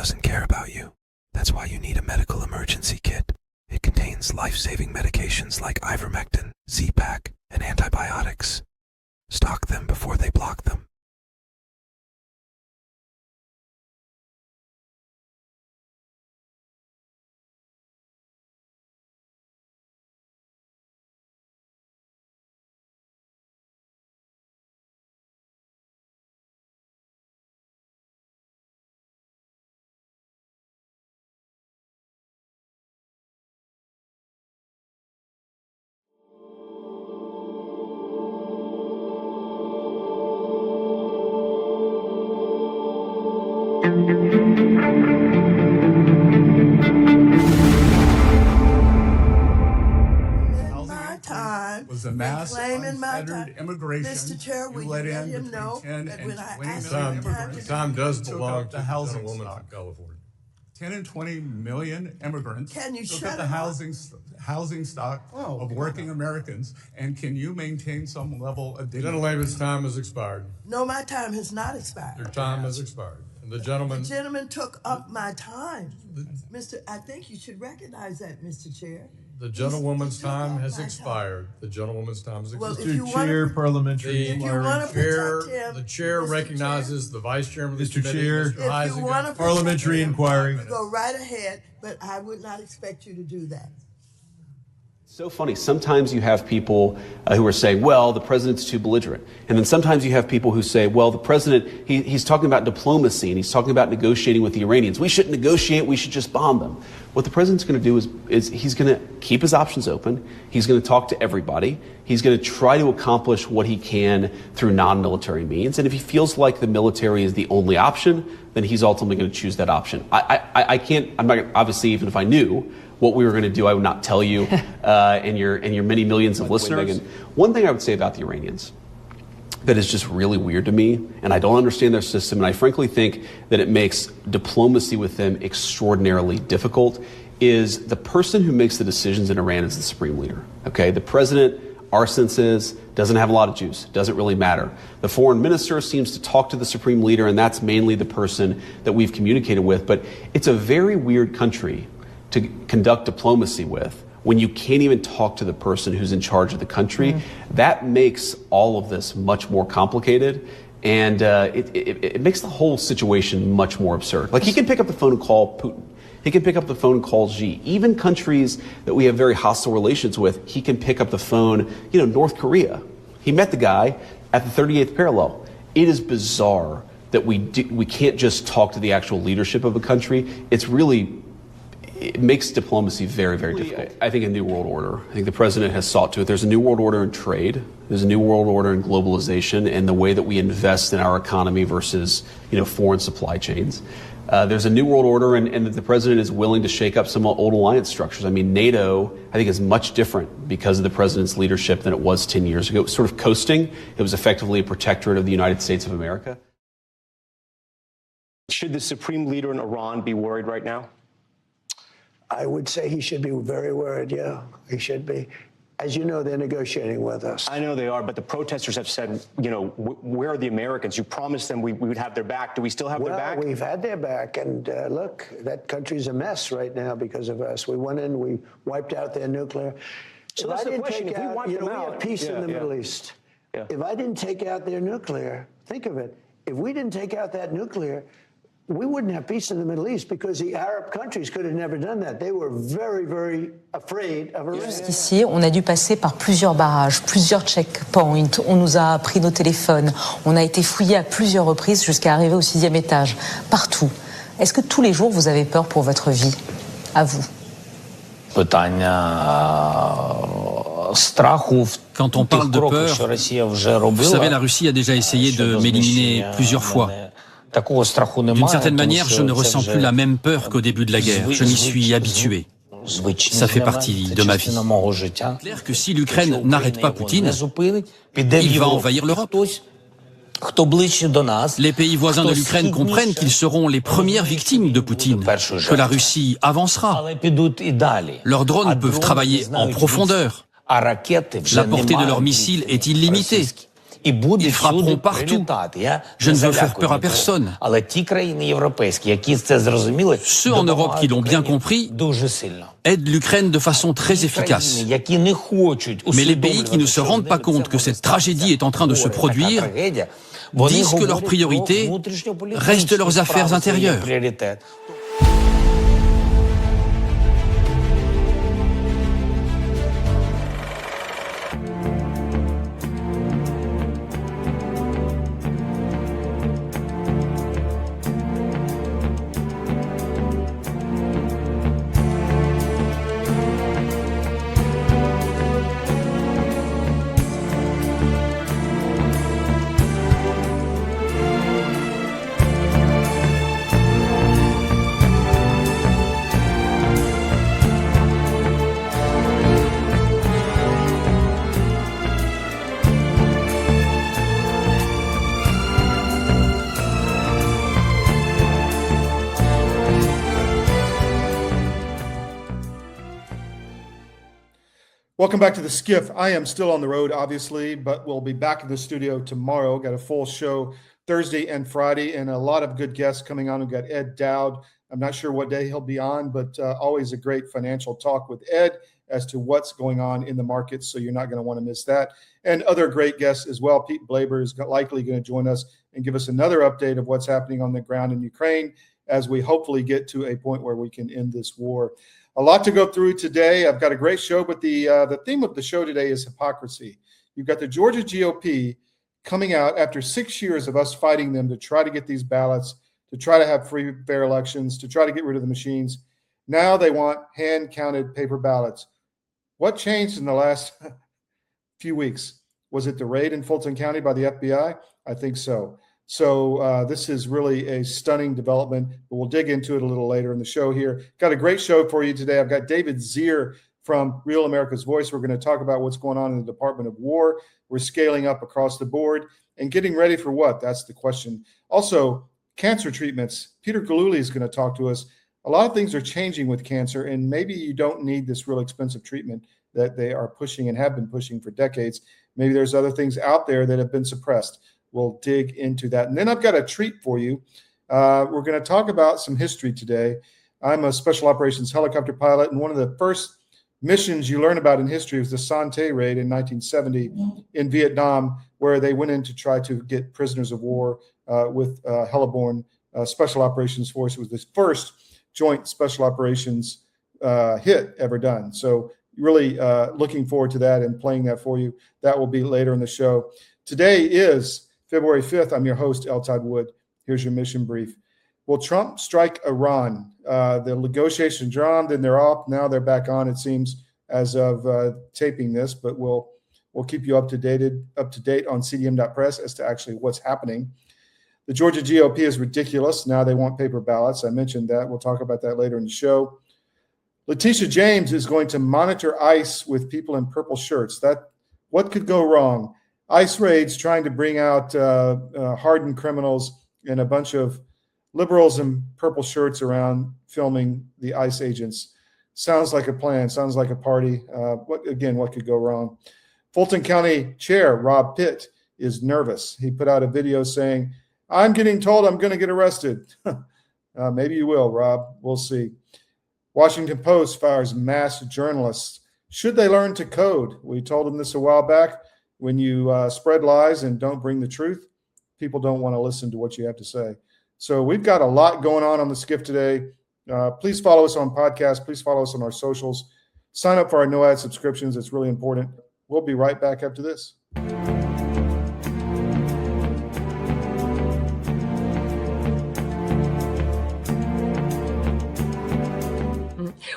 doesn't care about you. That's why you need a medical emergency kit. It contains life-saving medications like ivermectin, Z-Pak, and antibiotics. Stock them before they block them. Was a mass unfettered immigration. Mr. Chair, will you let him know that when I asked him The time does belong to the the housing gentlewoman stock. from California. 10 and 20 million immigrants Can you took shut up the him up? housing stock of working Americans, and can you maintain some level of dignity? Gentleman's time has expired. No, my time has not expired. Your time has expired. And the gentleman, The gentleman took up my time. I think you should recognize that, Mr. Chair. the gentlewoman's He took time up has my expired. The gentleman's time has Well, expired. if you Mr. wanna- Chair, parliamentary If you inquiry. wanna protect him, The chair Mr. recognizes the vice chairman of the Mr. committee, Chair. Mr. If you Heisinger. want to Parliamentary inquiry. go right ahead, but I would not expect you to do that. So funny. Sometimes you have people who are saying, well, the president's too belligerent. And then sometimes you have people who say, well, the president, he's talking about diplomacy and he's talking about negotiating with the Iranians. We shouldn't negotiate. We should just bomb them. What the president's going to do is he's going to keep his options open. He's going to talk to everybody. He's going to try to accomplish what he can through non-military means. And if he feels like the military is the only option, then he's ultimately going to choose that option. I can't, I'm not, obviously, even if I knew what we were going to do, I would not tell you and your many millions of listeners. One thing I would say about the Iranians that is just really weird to me, and I don't understand their system, and I frankly think that it makes diplomacy with them extraordinarily difficult, is the person who makes the decisions in Iran is the supreme leader. Okay, the president, our sense is, doesn't have a lot of juice, doesn't really matter. The foreign minister seems to talk to the supreme leader, and that's mainly the person that we've communicated with. But it's a very weird country to conduct diplomacy with when you can't even talk to the person who's in charge of the country. That makes all of this much more complicated, and it makes the whole situation much more absurd. Like, he can pick up the phone and call Putin. He can pick up the phone and call Xi. Even countries that we have very hostile relations with, he can pick up the phone. You know, North Korea. He met the guy at the 38th parallel. It is bizarre that we can't just talk to the actual leadership of a country. It makes diplomacy very, very difficult. I think a new world order. I think the president has sought to it. There's a new world order in trade. There's a new world order in globalization and the way that we invest in our economy versus, foreign supply chains. There's a new world order, and that the president is willing to shake up some old alliance structures. I mean, NATO, I think, is much different because of the president's leadership than it was 10 years ago. It was sort of coasting. It was effectively a protectorate of the United States of America. Should the supreme leader in Iran be worried right now? I would say he should be very worried, yeah, he should be. As you know, they're negotiating with us. I know they are, but the protesters have said, where are the Americans? You promised them we would have their back. Do we still have their back? Well, we've had their back, and look, that country's a mess right now because of us. We went in, we wiped out their nuclear. So that's the question. If we wipe them we out, have peace in the Middle East. Yeah. If I didn't take out their nuclear, think of it, if we didn't take out that nuclear, we wouldn't have peace in the Middle East because the Arab countries could have never done that. They were very, very afraid of Iran. Jusqu'ici, on a dû passer par plusieurs barrages, plusieurs checkpoints. On nous a pris nos téléphones. On a été fouillés à plusieurs reprises jusqu'à arriver au 6e étage. Partout. Est-ce que tous les jours, vous avez peur pour votre vie? À vous. Quand on parle de peur, vous savez, la Russie a déjà essayé de m'éliminer plusieurs fois. D'une certaine manière, je ne ressens plus la même peur qu'au début de la guerre. Je m'y suis habitué. Ça fait partie de ma vie. C'est clair que si l'Ukraine n'arrête pas Poutine, il va envahir l'Europe. Les pays voisins de l'Ukraine comprennent qu'ils seront les premières victimes de Poutine, que la Russie avancera. Leurs drones peuvent travailler en profondeur. La portée de leurs missiles est illimitée. Ils frapperont partout. Je ne veux faire peur à personne. Ceux en Europe qui l'ont bien compris aident l'Ukraine de façon très efficace. Mais les pays qui ne se rendent pas compte que cette tragédie est en train de se produire disent que leur priorité reste leurs affaires intérieures. Welcome back to the SCIF. I am still on the road, obviously, but we'll be back in the studio tomorrow. Got a full show Thursday and Friday, and a lot of good guests coming on. We've got Ed Dowd. I'm not sure what day he'll be on, but always a great financial talk with Ed as to what's going on in the markets, so you're not going to want to miss that. And other great guests as well. Pete Blaber is likely going to join us and give us another update of what's happening on the ground in Ukraine as we hopefully get to a point where we can end this war. A lot to go through today. I've got a great show, but the theme of the show today is hypocrisy. You've got the Georgia GOP coming out after 6 years of us fighting them to try to get these ballots, to try to have free, fair elections, to try to get rid of the machines. Now they want hand-counted paper ballots. What changed in the last few weeks? Was it the raid in Fulton County by the FBI? I think so. So this is really a stunning development, but we'll dig into it a little later in the show here. Got a great show for you today. I've got David Zere from Real America's Voice. We're going to talk about what's going on in the Department of War. We're scaling up across the board and getting ready for what? That's the question. Also, cancer treatments. Peter Gillooly is going to talk to us. A lot of things are changing with cancer, and maybe you don't need this real expensive treatment that they are pushing and have been pushing for decades. Maybe there's other things out there that have been suppressed. We'll dig into that. And then I've got a treat for you. We're going to talk about some history today. I'm a special operations helicopter pilot, and one of the first missions you learn about in history was the Son Tay Raid in 1970 in Vietnam, where they went in to try to get prisoners of war with heliborne special operations force. It was the first joint special operations hit ever done. So really looking forward to that and playing that for you. That will be later in the show. Today is February 5th. I'm your host, Todd Wood. Here's your mission brief. Will Trump strike Iran? The negotiations are on, then they're off. Now they're back on, it seems, as of taping this, but we'll keep you up to date on cdm.press as to actually what's happening. The Georgia GOP is ridiculous. Now they want paper ballots. I mentioned that. We'll talk about that later in the show. Letitia James is going to monitor ICE with people in purple shirts. What could go wrong? ICE raids trying to bring out hardened criminals and a bunch of liberals in purple shirts around filming the ICE agents. Sounds like a plan. Sounds like a party. What could go wrong? Fulton County Chair Robb Pitt is nervous. He put out a video saying, "I'm getting told I'm going to get arrested." Maybe you will, Rob. We'll see. Washington Post fires mass journalists. Should they learn to code? We told them this a while back. When you spread lies and don't bring the truth, people don't want to listen to what you have to say. So we've got a lot going on the SCIF today. Please follow us on podcasts. Please follow us on our socials. Sign up for our no-ad subscriptions. It's really important. We'll be right back after this.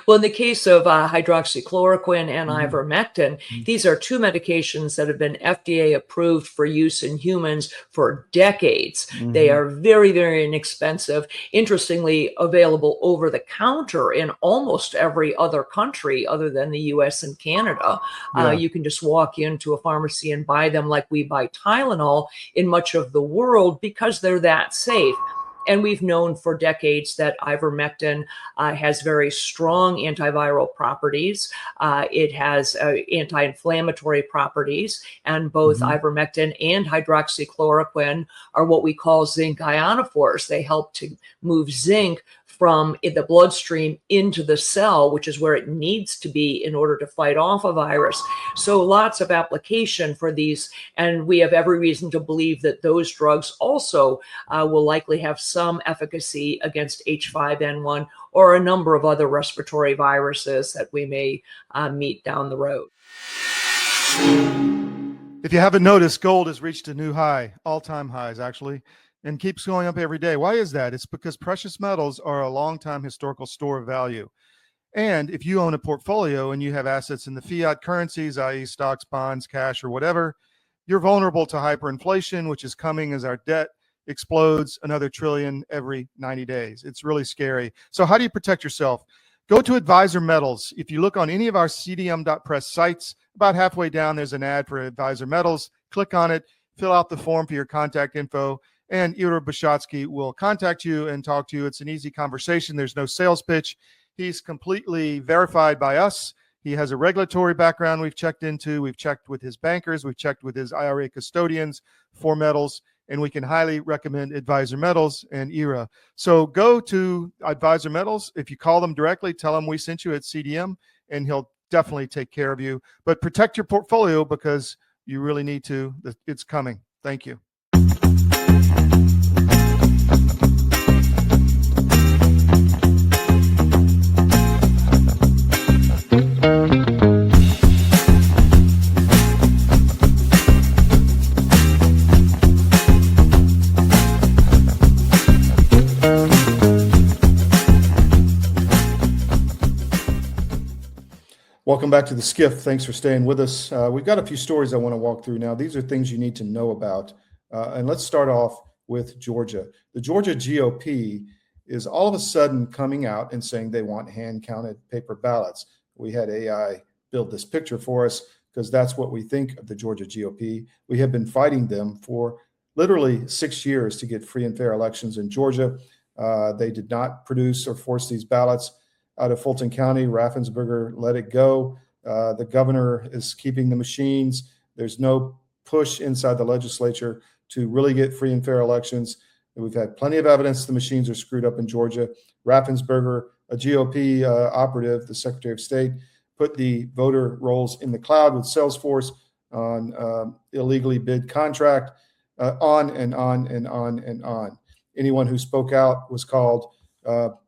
Well, in the case of hydroxychloroquine and ivermectin, these are two medications that have been FDA approved for use in humans for decades. They are very, very inexpensive. Interestingly, available over the counter in almost every other country other than the US and Canada. You can just walk into a pharmacy and buy them like we buy Tylenol in much of the world because they're that safe. And we've known for decades that ivermectin has very strong antiviral properties. It has anti-inflammatory properties, and both ivermectin and hydroxychloroquine are what we call zinc ionophores. They help to move zinc from the bloodstream into the cell, which is where it needs to be in order to fight off a virus. So lots of application for these, and we have every reason to believe that those drugs also will likely have some efficacy against H5N1 or a number of other respiratory viruses that we may meet down the road. If you haven't noticed, gold has reached a new high, all-time highs actually, and keeps going up every day. Why is that? It's because precious metals are a long-time historical store of value. And if you own a portfolio and you have assets in the fiat currencies, i.e. stocks, bonds, cash, or whatever, you're vulnerable to hyperinflation, which is coming as our debt explodes another trillion every 90 days. It's really scary. So how do you protect yourself? Go to Advisor Metals. If you look on any of our cdm.press sites, about halfway down, there's an ad for Advisor Metals. Click on it, fill out the form for your contact info, and Ira Bishotsky will contact you and talk to you. It's an easy conversation. There's no sales pitch. He's completely verified by us. He has a regulatory background we've checked into. We've checked with his bankers. We've checked with his IRA custodians for metals, and we can highly recommend Advisor Metals and IRA. So go to Advisor Metals. If you call them directly, tell them we sent you at CDM, and he'll definitely take care of you. But protect your portfolio because you really need to. It's coming. Thank you. Welcome back to the SCIF. Thanks for staying with us. We've got a few stories I want to walk through now. These are things you need to know about. And let's start off with Georgia. The Georgia GOP is all of a sudden coming out and saying they want hand-counted paper ballots. We had AI build this picture for us because that's what we think of the Georgia GOP. We have been fighting them for literally 6 years to get free and fair elections in Georgia. They did not produce or force these ballots out of Fulton County. Raffensperger let it go. The governor is keeping the machines. There's no push inside the legislature to really get free and fair elections. And we've had plenty of evidence the machines are screwed up in Georgia. Raffensperger, a GOP operative, the Secretary of State, put the voter rolls in the cloud with Salesforce on illegally bid contract, on and on and on and on. Anyone who spoke out was called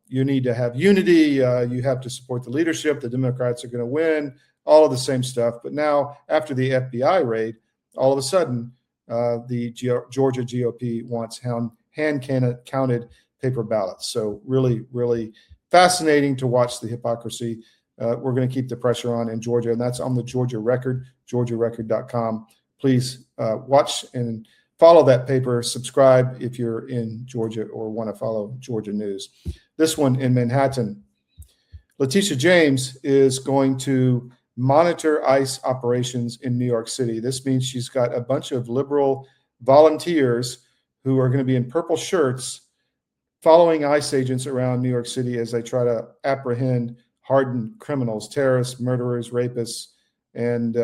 you need to have unity. You have to support the leadership. The Democrats are going to win. All of the same stuff. But now, after the FBI raid, all of a sudden, the Georgia GOP wants hand-counted paper ballots. So really, really fascinating to watch the hypocrisy. We're going to keep the pressure on in Georgia, and that's on the Georgia Record, georgiarecord.com. Please watch and follow that paper. Subscribe if you're in Georgia or want to follow Georgia news. This one in Manhattan. Letitia James is going to monitor ICE operations in New York City. This means she's got a bunch of liberal volunteers who are going to be in purple shirts following ICE agents around New York City as they try to apprehend hardened criminals, terrorists, murderers, rapists. And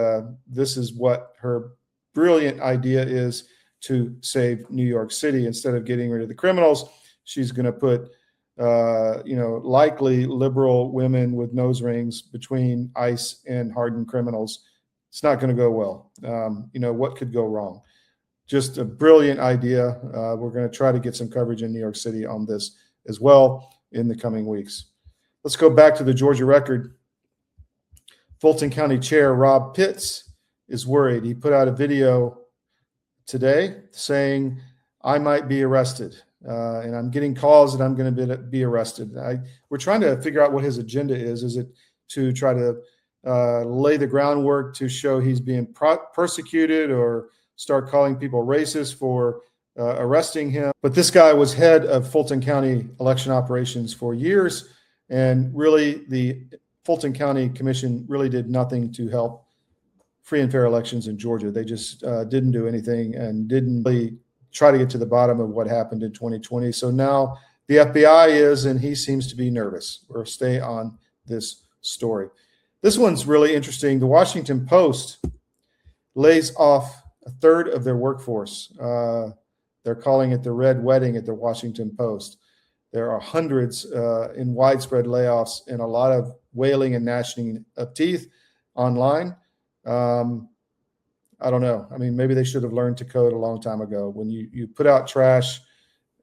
this is what her brilliant idea is to save New York City. Instead of getting rid of the criminals, she's going to put likely liberal women with nose rings between ICE and hardened criminals. It's not going to go well. What could go wrong? Just a brilliant idea. We're going to try to get some coverage in New York City on this as well in the coming weeks. Let's go back to the Georgia Record. Fulton County Chair Robb Pitts is worried. He put out a video today saying, I might be arrested. And I'm getting calls that I'm going to be arrested. We're trying to figure out what his agenda is. Is it to try to lay the groundwork to show he's being persecuted or start calling people racist for arresting him? But this guy was head of Fulton County election operations for years. And really, the Fulton County Commission really did nothing to help free and fair elections in Georgia. They just didn't do anything and didn't really try to get to the bottom of what happened in 2020. So now the FBI is, and he seems to be nervous. We'll stay on this story. This one's really interesting. The Washington Post lays off a third of their workforce. They're calling it the Red Wedding at the Washington Post. There are hundreds in widespread layoffs and a lot of wailing and gnashing of teeth online. I don't know. I mean, maybe they should have learned to code a long time ago. When you put out trash,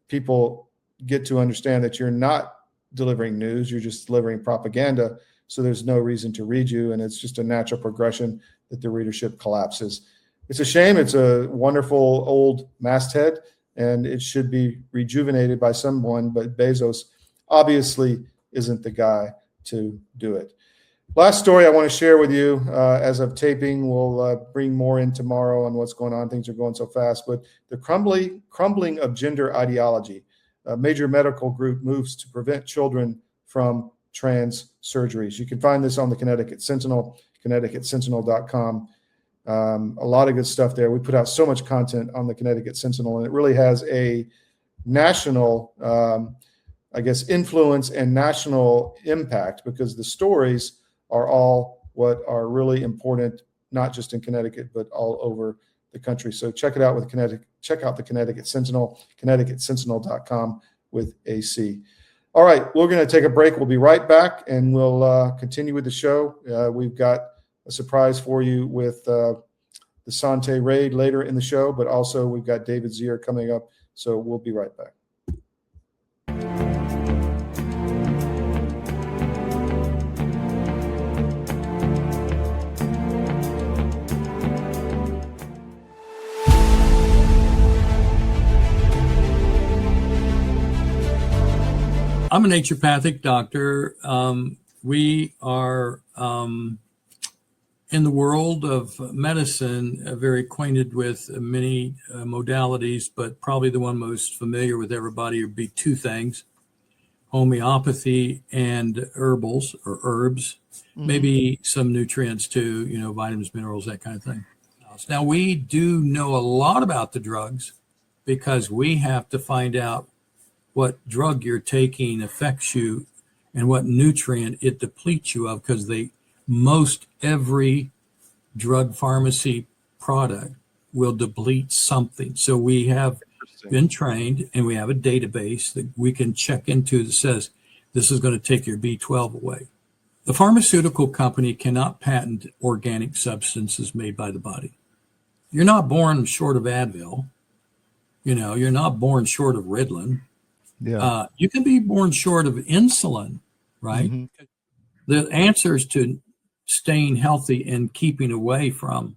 people get to understand that you're not delivering news, you're just delivering propaganda. So there's no reason to read you. And it's just a natural progression that the readership collapses. It's a shame. It's a wonderful old masthead, and it should be rejuvenated by someone, but Bezos obviously isn't the guy to do it. Last story I want to share with you as of taping. We'll bring more in tomorrow on what's going on. Things are going so fast, but the crumbling of gender ideology. A major medical group moves to prevent children from trans surgeries. You can find this on the Connecticut Sentinel, ConnecticutSentinel.com. A lot of good stuff there. We put out so much content on the Connecticut Sentinel, and it really has a national, influence and national impact, because the stories are all what are really important, not just in Connecticut, but all over the country. So check it out with Connecticut. Check out the Connecticut Sentinel, ConnecticutSentinel.com with AC. All right, we're going to take a break. We'll be right back, and we'll continue with the show. We've got a surprise for you with the Son Tay Raid later in the show, but also we've got David Zere coming up. So we'll be right back. I'm a naturopathic doctor. We are in the world of medicine very acquainted with many modalities, but probably the one most familiar with everybody would be two things: homeopathy and herbs, maybe some nutrients too, vitamins, minerals, that kind of thing. Now, we do know a lot about the drugs because we have to find out what drug you're taking affects you and what nutrient it depletes you of, because most every drug pharmacy product will deplete something. So we have been trained, and we have a database that we can check into that says this is going to take your B12 away. The pharmaceutical company cannot patent organic substances made by the body. You're not born short of Advil. You're not born short of Ritalin. Yeah. You can be born short of insulin, right? Mm-hmm. The answers to staying healthy and keeping away from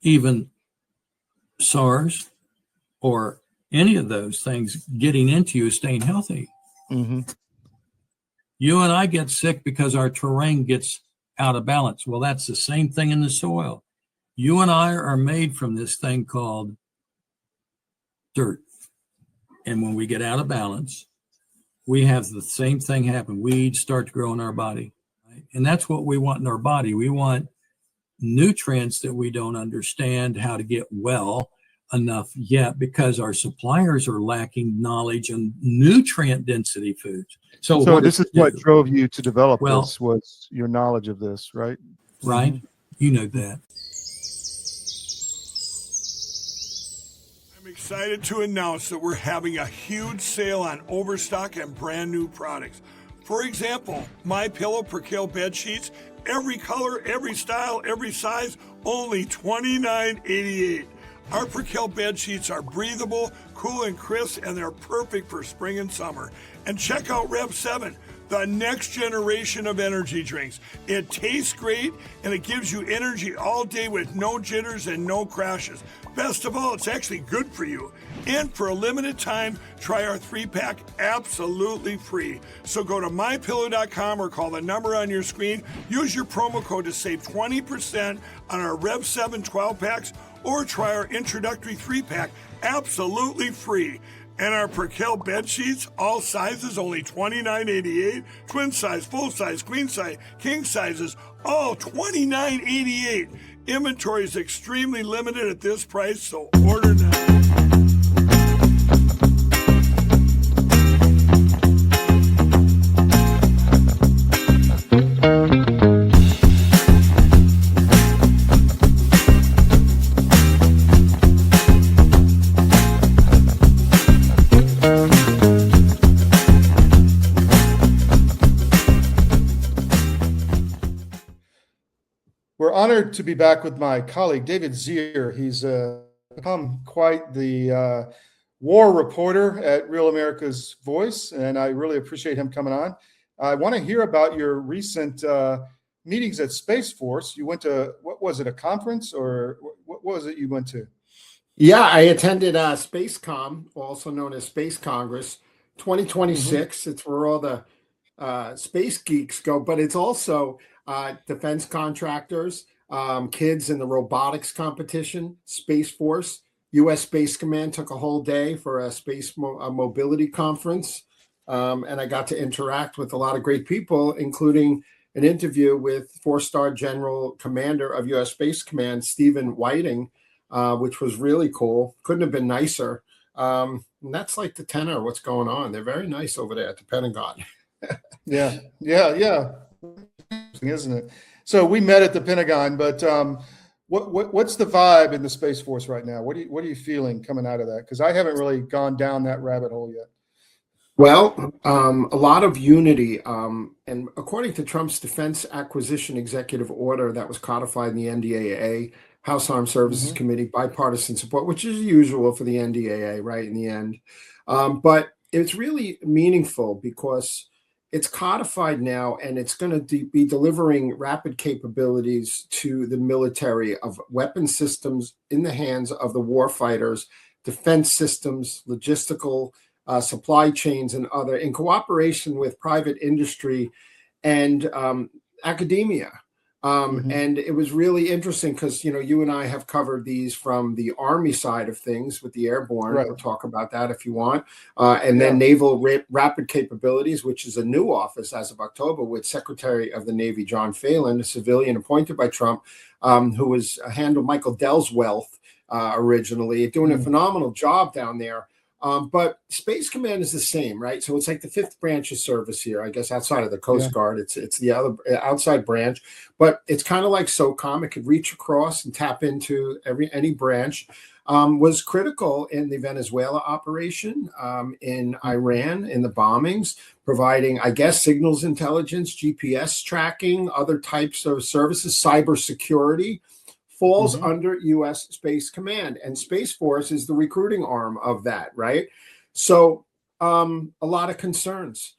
even SARS or any of those things getting into you is staying healthy. Mm-hmm. You and I get sick because our terrain gets out of balance. Well, that's the same thing in the soil. You and I are made from this thing called dirt. And when we get out of balance, we have the same thing happen. Weeds start to grow in our body. Right? And that's what we want in our body. We want nutrients that we don't understand how to get well enough yet, because our suppliers are lacking knowledge on nutrient density foods. So this is what drove you to develop this, was your knowledge of this, right? Right. Mm-hmm. You know that. Excited to announce that we're having a huge sale on overstock and brand new products. For example, My Pillow Percale bed sheets, every color, every style, every size, only $29.88. Our Percale bed sheets are breathable, cool and crisp, and they're perfect for spring and summer. And check out Rev 7, the next generation of energy drinks. It tastes great, and it gives you energy all day with no jitters and no crashes. Best of all, it's actually good for you. And for a limited time, try our 3-pack absolutely free. So go to mypillow.com or call the number on your screen. Use your promo code to save 20% on our Rev 7 12-packs, or try our introductory 3-pack absolutely free. And our Percale bed sheets, all sizes, only $29.88. Twin size, full size, queen size, king sizes, all $29.88. Inventory is extremely limited at this price, so order now. honored to be back with my colleague, David Zere. He's become quite the war reporter at Real America's Voice, and I really appreciate him coming on. I want to hear about your recent meetings at Space Force. You went to, what was it, a conference, or what was it you went to? Yeah, I attended SpaceCom, also known as Space Congress 2026. It's where all the space geeks go, but it's also defense contractors, kids in the robotics competition, Space Force, U.S. Space Command took a whole day for a space mobility conference. And I got to interact with a lot of great people, including an interview with 4-star General Commander of U.S. Space Command, Stephen Whiting, which was really cool. Couldn't have been nicer. And that's like the tenor of what's going on. They're very nice over there at the Pentagon. Yeah. Isn't it? So we met at the Pentagon, but what's the vibe in the Space Force right now? What are you feeling coming out of that? Because I haven't really gone down that rabbit hole yet. Well, a lot of unity. And according to Trump's Defense Acquisition Executive Order that was codified in the NDAA, House Armed Services Committee, bipartisan support, which is usual for the NDAA, right, in the end. But it's really meaningful because it's codified now, and it's going to be delivering rapid capabilities to the military of weapon systems in the hands of the warfighters, defense systems, logistical supply chains, and other, in cooperation with private industry and academia. And it was really interesting because, you and I have covered these from the Army side of things with the airborne. Right. We'll talk about that if you want. And then Naval Rapid Capabilities, which is a new office as of October with Secretary of the Navy John Phelan, a civilian appointed by Trump, who was handled Michael Dell's wealth originally, doing a phenomenal job down there. But Space Command is the same, right? So it's like the 5th branch of service here, I guess, outside of the Coast Guard. It's the other outside branch, but it's kind of like SOCOM. It could reach across and tap into any branch. Was critical in the Venezuela operation, in Iran, in the bombings, providing, I guess, signals intelligence, GPS tracking, other types of services, cybersecurity. Falls under U.S. Space Command, and Space Force is the recruiting arm of that, right? So a lot of concerns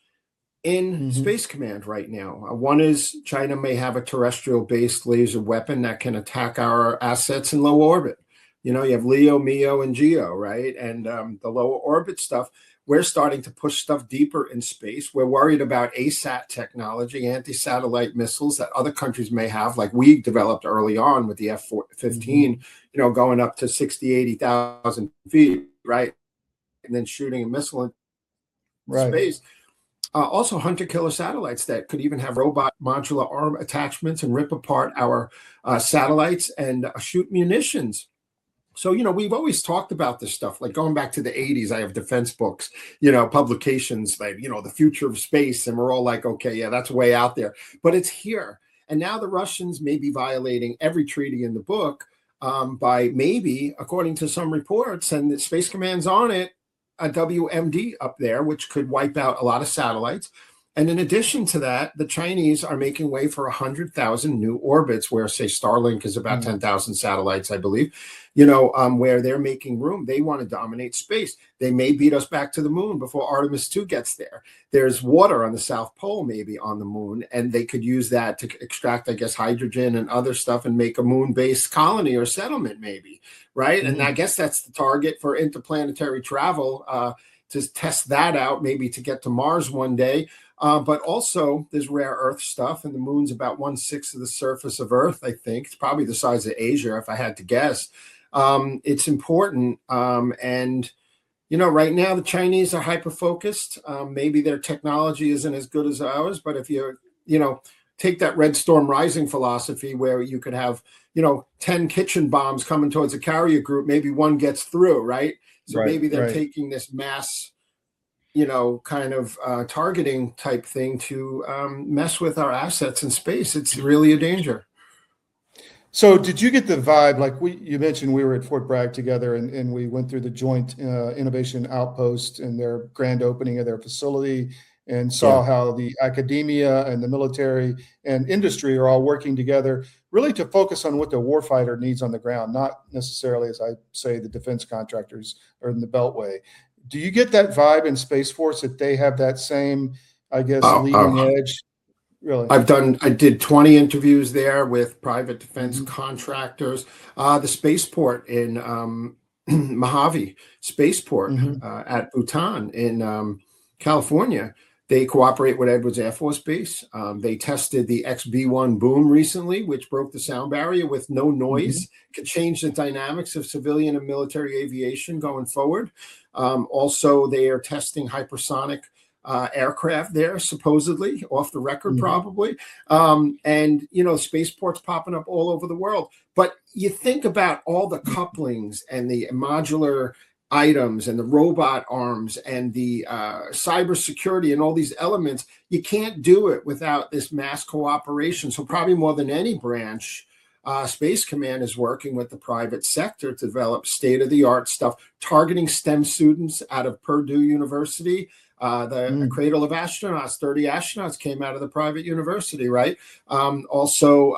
in Space Command right now. One is China may have a terrestrial-based laser weapon that can attack our assets in low orbit. You have LEO, MEO, and GEO, right? And the lower orbit stuff, we're starting to push stuff deeper in space. We're worried about ASAT technology, anti-satellite missiles that other countries may have, like we developed early on with the F-15, going up to 60, 80,000 feet, right? And then shooting a missile in space. Also, hunter-killer satellites that could even have robot modular arm attachments and rip apart our satellites and shoot munitions. So, we've always talked about this stuff, like going back to the 80s, I have defense books, publications like, the future of space. And we're all like, okay, yeah, that's way out there, but it's here. And now the Russians may be violating every treaty in the book by maybe, according to some reports, and the Space Command's on it, a WMD up there, which could wipe out a lot of satellites. And in addition to that, the Chinese are making way for 100,000 new orbits, where, say, Starlink is about 10,000 satellites, I believe, where they're making room. They want to dominate space. They may beat us back to the moon before Artemis 2 gets there. There's water on the South Pole, maybe on the moon, and they could use that to extract, I guess, hydrogen and other stuff and make a moon-based colony or settlement, maybe, right? And I guess that's the target for interplanetary travel, to test that out, maybe to get to Mars one day. But also there's rare earth stuff, and the moon's about 1/6 of the surface of Earth, I think. It's probably the size of Asia, if I had to guess. It's important. And, right now the Chinese are hyper-focused. Maybe their technology isn't as good as ours, but if you, take that Red Storm Rising philosophy where you could have, 10 kitchen bombs coming towards a carrier group, maybe one gets through, right? So maybe they're taking this mass kind of targeting type thing to mess with our assets in space. It's really a danger. So did you get the vibe, like you mentioned we were at Fort Bragg together and we went through the Joint Innovation Outpost and their grand opening of their facility and saw how the academia and the military and industry are all working together. really to focus on what the warfighter needs on the ground, not necessarily, as I say, the defense contractors or in the Beltway. Do you get that vibe in Space Force that they have that same, I guess, leading edge? Really? I did 20 interviews there with private defense contractors. The spaceport in Mojave Spaceport at Bhutan in California, they cooperate with Edwards Air Force Base. They tested the XB-1 boom recently, which broke the sound barrier with no noise, could change the dynamics of civilian and military aviation going forward. Also, they are testing hypersonic aircraft there, supposedly, off the record probably. And, you know, spaceports popping up all over the world. But you think about all the couplings and the modular items and the robot arms and the cybersecurity and all these elements, you can't do it without this mass cooperation. So probably more than any branch, Space Command is working with the private sector to develop state-of-the-art stuff, targeting STEM students out of Purdue University. The Cradle of Astronauts, 30 astronauts came out of the private university, right? Also,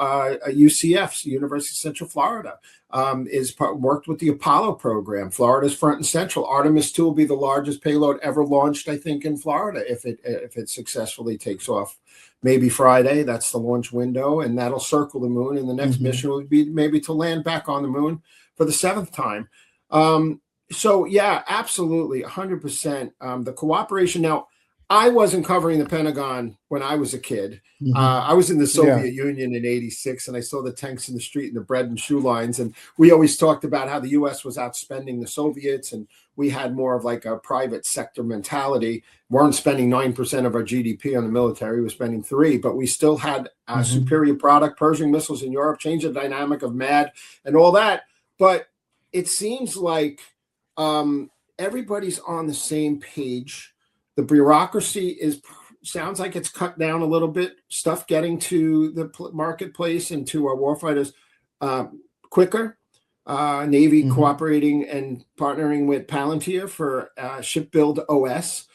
UCF, University of Central Florida, worked with the Apollo program. Florida's front and central. Artemis 2 will be the largest payload ever launched, I think, in Florida if it successfully takes off. Maybe Friday, that's the launch window, and that'll circle the moon. And the next mission will be maybe to land back on the moon for the 7th time. So, yeah, absolutely, 100%. The cooperation. Now, I wasn't covering the Pentagon when I was a kid. I was in the Soviet Union in '86, and I saw the tanks in the street and the bread and shoe lines. And we always talked about how the U.S. was outspending the Soviets, and we had more of like a private sector mentality. We weren't spending 9% of our GDP on the military. We were spending 3%, but we still had a superior product, Pershing missiles in Europe, changed the dynamic of MAD and all that. But it seems like everybody's on the same page. The bureaucracy sounds like it's cut down a little bit. Stuff getting to the marketplace and to our warfighters quicker. Navy cooperating and partnering with Palantir for Shipbuild OS.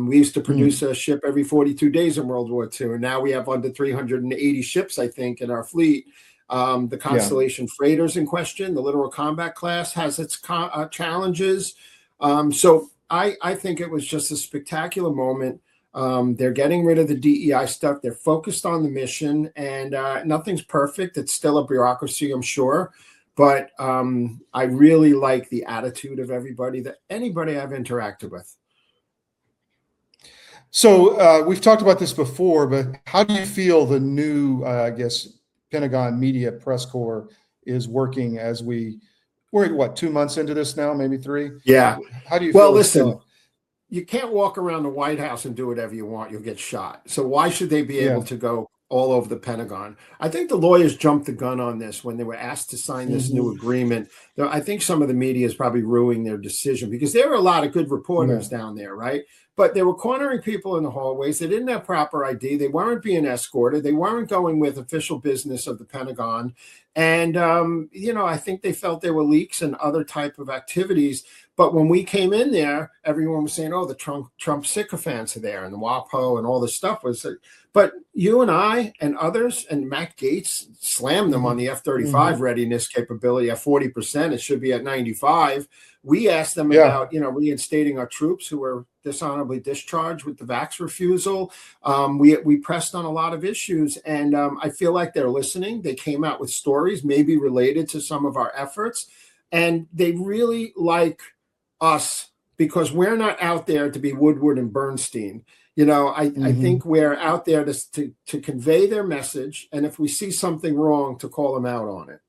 We used to produce a ship every 42 days in World War II, and now we have under 380 ships, I think, in our fleet. The Constellation freighters in question, the Littoral Combat Class, has its challenges. So I think it was just a spectacular moment. They're getting rid of the DEI stuff. They're focused on the mission, and nothing's perfect. It's still a bureaucracy, I'm sure. But I really like the attitude of anybody I've interacted with. So we've talked about this before, but how do you feel the new, I guess, Pentagon Media Press Corps is working as we're what, 2 months into this now, maybe 3? Yeah. How do you feel? Well, listen, you can't walk around the White House and do whatever you want. You'll get shot. So why should they be able to go all over the Pentagon? I think the lawyers jumped the gun on this when they were asked to sign this new agreement. I think some of the media is probably ruining their decision because there were a lot of good reporters down there, right? But they were cornering people in the hallways. They didn't have proper ID. They weren't being escorted. They weren't going with official business of the Pentagon. And, I think they felt there were leaks and other type of activities. But when we came in there, everyone was saying, oh, the Trump sycophants are there and the WaPo and all this stuff was. But you and I and others and Matt Gaetz slammed them on the F-35 readiness capability at 40%. It should be at 95%. We asked them about, reinstating our troops who were dishonorably discharged with the vax refusal. We pressed on a lot of issues, and I feel like they're listening. They came out with stories maybe related to some of our efforts, and they really like us because we're not out there to be Woodward and Bernstein. I think we're out there to convey their message, and if we see something wrong, to call them out on it.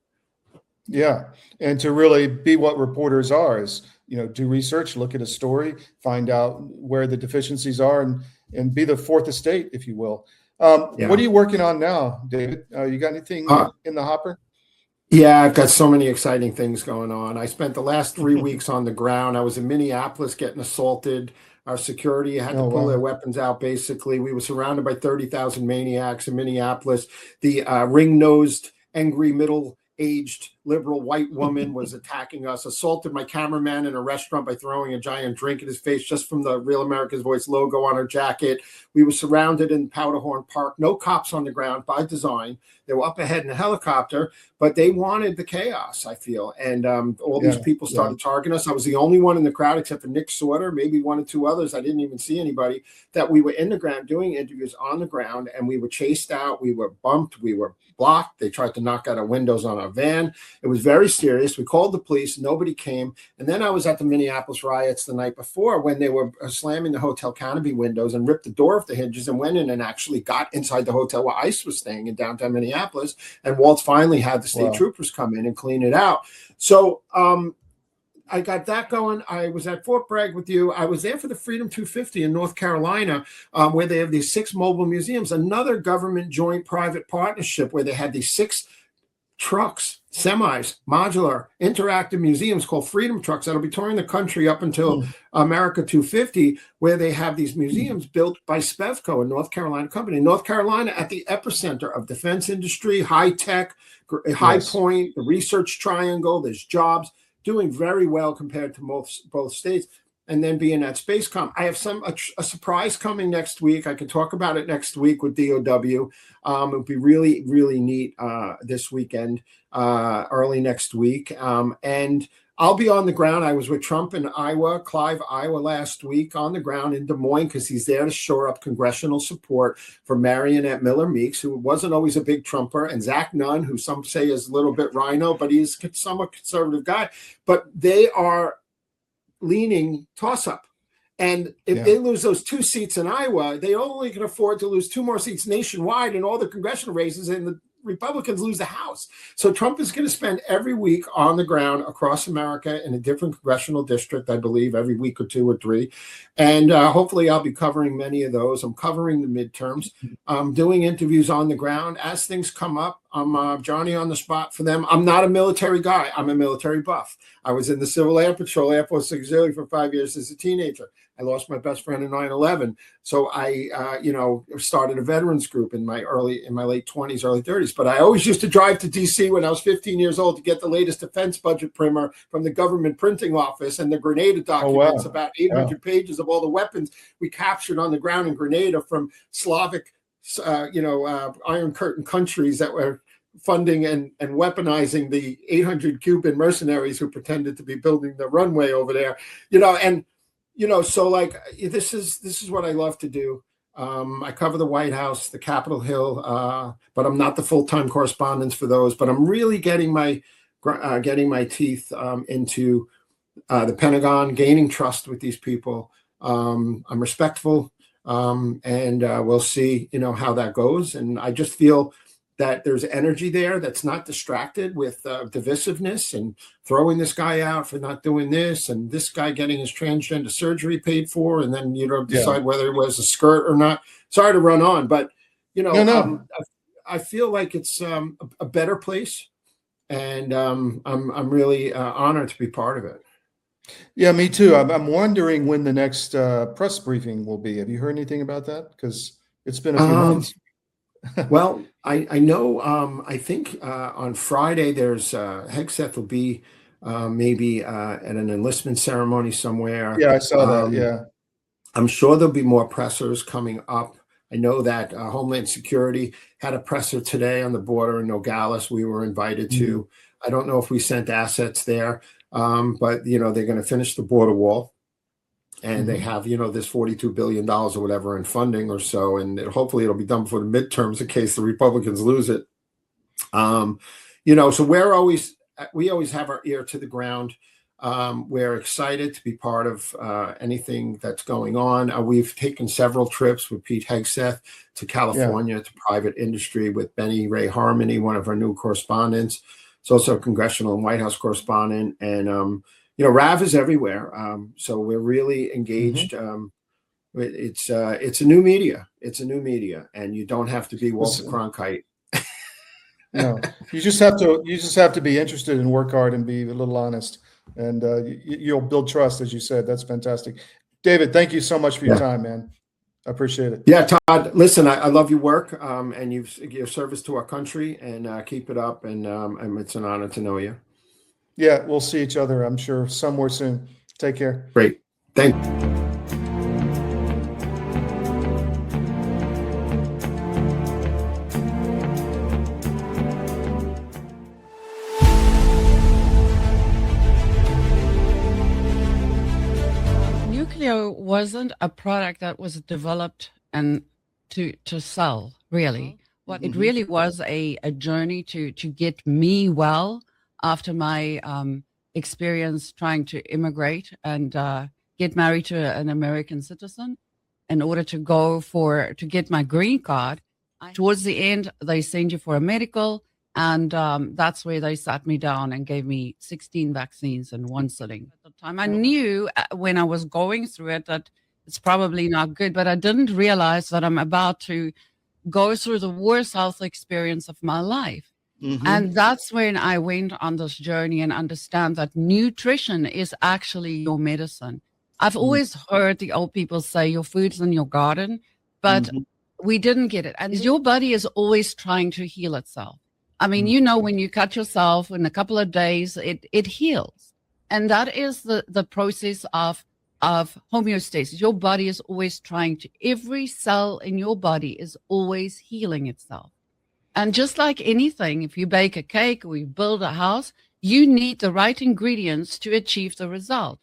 Yeah, and to really be what reporters are is, do research, look at a story, find out where the deficiencies are, and be the fourth estate, if you will. What are you working on now, David? You got anything in the hopper? Yeah, I've got so many exciting things going on. I spent the last 3 weeks on the ground. I was in Minneapolis getting assaulted. Our security had to pull their weapons out, basically. We were surrounded by 30,000 maniacs in Minneapolis. The ring-nosed, angry middle aged liberal white woman was attacking us, assaulted my cameraman in a restaurant by throwing a giant drink in his face just from the Real America's Voice logo on her jacket. We were surrounded in Powderhorn Park, no cops on the ground by design. They were up ahead in a helicopter, but they wanted the chaos, I feel. And all these people started targeting us. I was the only one in the crowd, except for Nick Sauter, maybe one or two others. I didn't even see anybody, that we were in the ground doing interviews on the ground, and we were chased out. We were bumped. We were blocked. They tried to knock out our windows on our van. It was very serious. We called the police. Nobody came. And then I was at the Minneapolis riots the night before when they were slamming the hotel canopy windows and ripped the door off the hinges and went in and actually got inside the hotel where ICE was staying in downtown Minneapolis. And Waltz finally had the state troopers come in and clean it out. So I got that going. I was at Fort Bragg with you. I was there for the Freedom 250 in North Carolina, where they have these 6 mobile museums, another government joint private partnership where they had these 6 trucks, semis, modular, interactive museums called Freedom Trucks that'll be touring the country up until America 250, where they have these museums built by Spevco, a North Carolina company. North Carolina at the epicenter of defense industry, high tech, High Point, the Research Triangle, there's jobs, doing very well compared to both states. And then being at Spacecom. I have a surprise coming next week. I can talk about it next week with DOW. It'll be really, really neat this weekend, early next week. And I'll be on the ground. I was with Trump in Clive, Iowa last week on the ground in Des Moines because he's there to shore up congressional support for Marionette Miller Meeks, who wasn't always a big Trumper, and Zach Nunn, who some say is a little bit rhino, but he's a somewhat conservative guy. But they are leaning toss-up. And if they lose those 2 seats in Iowa, they only can afford to lose 2 more seats nationwide in all the congressional races, and the Republicans lose the House. So Trump is going to spend every week on the ground across America in a different congressional district, I believe, every week or 2 or 3. And hopefully I'll be covering many of those. I'm covering the midterms. I'm doing interviews on the ground. As things come up, I'm Johnny on the spot for them. I'm not a military guy. I'm a military buff. I was in the Civil Air Patrol, Air Force Auxiliary for 5 years as a teenager. I lost my best friend in 9/11. So I, started a veterans group in my late 20s, early 30s. But I always used to drive to D.C. when I was 15 years old to get the latest defense budget primer from the government printing office and the Grenada documents, about 800 pages of all the weapons we captured on the ground in Grenada from Slavic, Iron Curtain countries that were funding and weaponizing the 800 Cuban mercenaries who pretended to be building the runway over there, so like this is what I love to do. I cover the White House, the Capitol Hill, but I'm not the full-time correspondent for those. But I'm really getting my teeth into the Pentagon, gaining trust with these people. I'm respectful, and we'll see, how that goes. And I just feel that there's energy there that's not distracted with divisiveness and throwing this guy out for not doing this, and this guy getting his transgender surgery paid for, and then decide whether it was a skirt or not. Sorry to run on, but I feel like it's a better place, and I'm really honored to be part of it. Yeah, me too. I'm wondering when the next press briefing will be. Have you heard anything about that? Because it's been a few months. Well, I know, I think on Friday there's Hegseth will be maybe at an enlistment ceremony somewhere. Yeah, I saw that, yeah. I'm sure there'll be more pressers coming up. I know that Homeland Security had a presser today on the border in Nogales we were invited to. I don't know if we sent assets there, but, they're going to finish the border wall. And they have, this $42 billion or whatever in funding or so. And hopefully it'll be done before the midterms in case the Republicans lose it. So we always have our ear to the ground. We're excited to be part of anything that's going on. We've taken several trips with Pete Hegseth to California, to private industry with Benny Ray Harmony, one of our new correspondents. He's also a congressional and White House correspondent. And, Rav is everywhere. So we're really engaged. It's a new media. It's a new media, and you don't have to be Walter Cronkite. No, you just have to be interested and work hard and be a little honest, and you'll build trust, as you said. That's fantastic. David, thank you so much for your time, man. I appreciate it. Yeah, Todd, listen, I love your work and your service to our country, and keep it up. And it's an honor to know you. Yeah, we'll see each other, I'm sure, somewhere soon. Take care. Great. Thank you. Nuclear wasn't a product that was developed and to sell, really. What it really was a journey to get me well after my experience trying to immigrate and get married to an American citizen in order to get my green card. Towards the end, they send you for a medical, and that's where they sat me down and gave me 16 vaccines in one sitting. At the time, I knew when I was going through it that it's probably not good, but I didn't realize that I'm about to go through the worst health experience of my life. And that's when I went on this journey and understand that nutrition is actually your medicine. I've always heard the old people say your food's in your garden, but we didn't get it. And your body is always trying to heal itself. I mean, you know, when you cut yourself in a couple of days, it heals. And that is the process of homeostasis. Your body is always every cell in your body is always healing itself. And just like anything, if you bake a cake or you build a house, you need the right ingredients to achieve the result.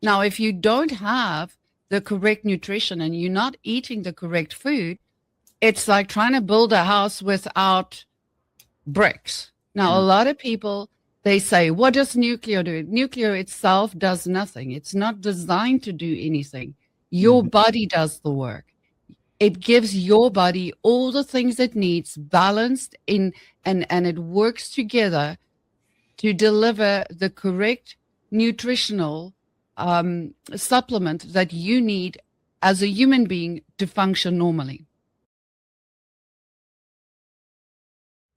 Now, if you don't have the correct nutrition and you're not eating the correct food, it's like trying to build a house without bricks. Now, a lot of people, they say, what does nuclear do? Nuclear itself does nothing. It's not designed to do anything. Your body does the work. It gives your body all the things it needs, balanced in, and it works together to deliver the correct nutritional supplement that you need as a human being to function normally.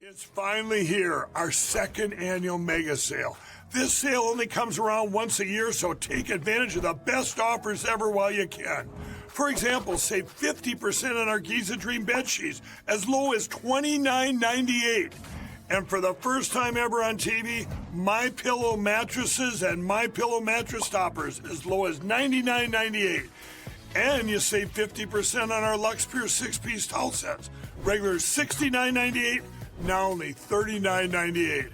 It's finally here, our second annual mega sale. This sale only comes around once a year, so take advantage of the best offers ever while you can. For example, save 50% on our Giza Dream bed sheets, as low as $29.98. And for the first time ever on TV, MyPillow mattresses and MyPillow mattress toppers, as low as $99.98. And you save 50% on our Lux Pure 6-piece towel sets, regular $69.98. Now only $39.98.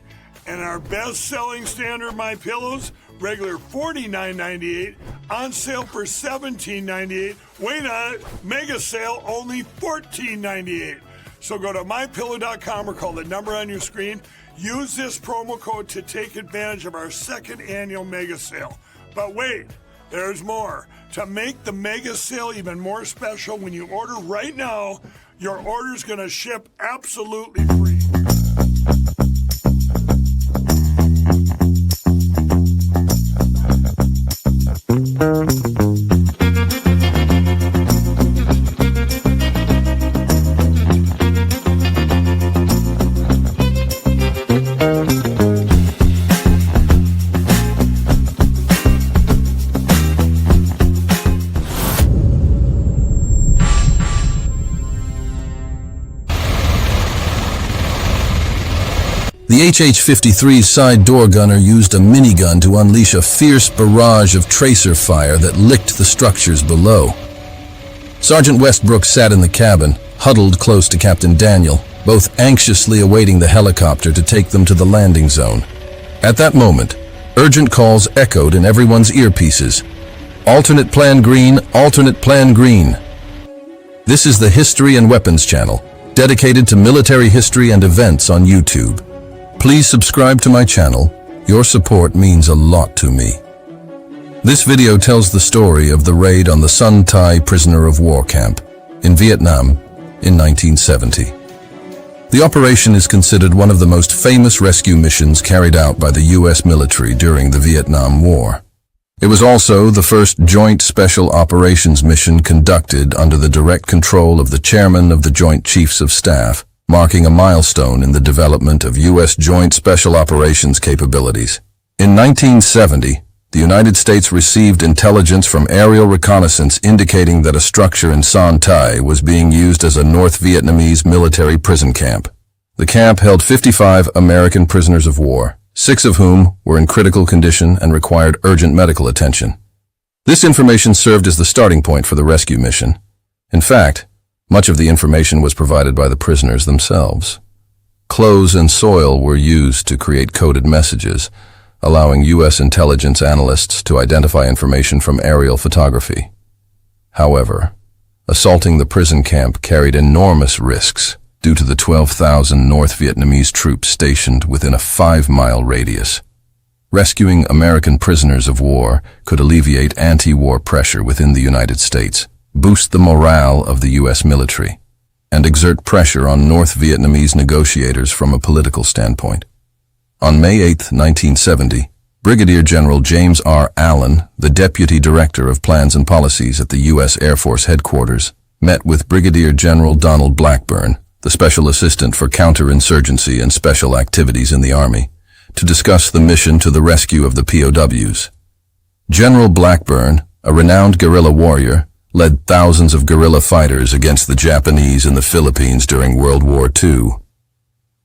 And our best-selling standard MyPillows, regular $49.98, on sale for $17.98. Wait on it, mega sale, only $14.98. So go to MyPillow.com or call the number on your screen. Use this promo code to take advantage of our second annual mega sale. But wait, there's more. To make the mega sale even more special, when you order right now, your order's going to ship absolutely free. The HH-53's side door gunner used a minigun to unleash a fierce barrage of tracer fire that licked the structures below. Sergeant Westbrook sat in the cabin, huddled close to Captain Daniel, both anxiously awaiting the helicopter to take them to the landing zone. At that moment, urgent calls echoed in everyone's earpieces. Alternate plan green, alternate plan green. This is the History and Weapons channel, dedicated to military history and events on YouTube. Please subscribe to my channel. Your support means a lot to me. This video tells the story of the raid on the Son Tay prisoner of war camp in Vietnam in 1970. The operation is considered one of the most famous rescue missions carried out by the U.S. military during the Vietnam War. It was also the first joint special operations mission conducted under the direct control of the chairman of the Joint Chiefs of Staff, marking a milestone in the development of U.S. Joint Special Operations capabilities. In 1970, the United States received intelligence from aerial reconnaissance indicating that a structure in Son Tay was being used as a North Vietnamese military prison camp. The camp held 55 American prisoners of war, 6 of whom were in critical condition and required urgent medical attention. This information served as the starting point for the rescue mission. In fact, much of the information was provided by the prisoners themselves. Clothes and soil were used to create coded messages, allowing U.S. intelligence analysts to identify information from aerial photography. However, assaulting the prison camp carried enormous risks due to the 12,000 North Vietnamese troops stationed within a 5-mile radius. Rescuing American prisoners of war could alleviate anti-war pressure within the United States, boost the morale of the U.S. military, and exert pressure on North Vietnamese negotiators from a political standpoint. On May 8, 1970, Brigadier General James R. Allen, the Deputy Director of Plans and Policies at the U.S. Air Force Headquarters, met with Brigadier General Donald Blackburn, the Special Assistant for Counterinsurgency and Special Activities in the Army, to discuss the mission to the rescue of the POWs. General Blackburn, a renowned guerrilla warrior, led thousands of guerrilla fighters against the Japanese in the Philippines during World War II.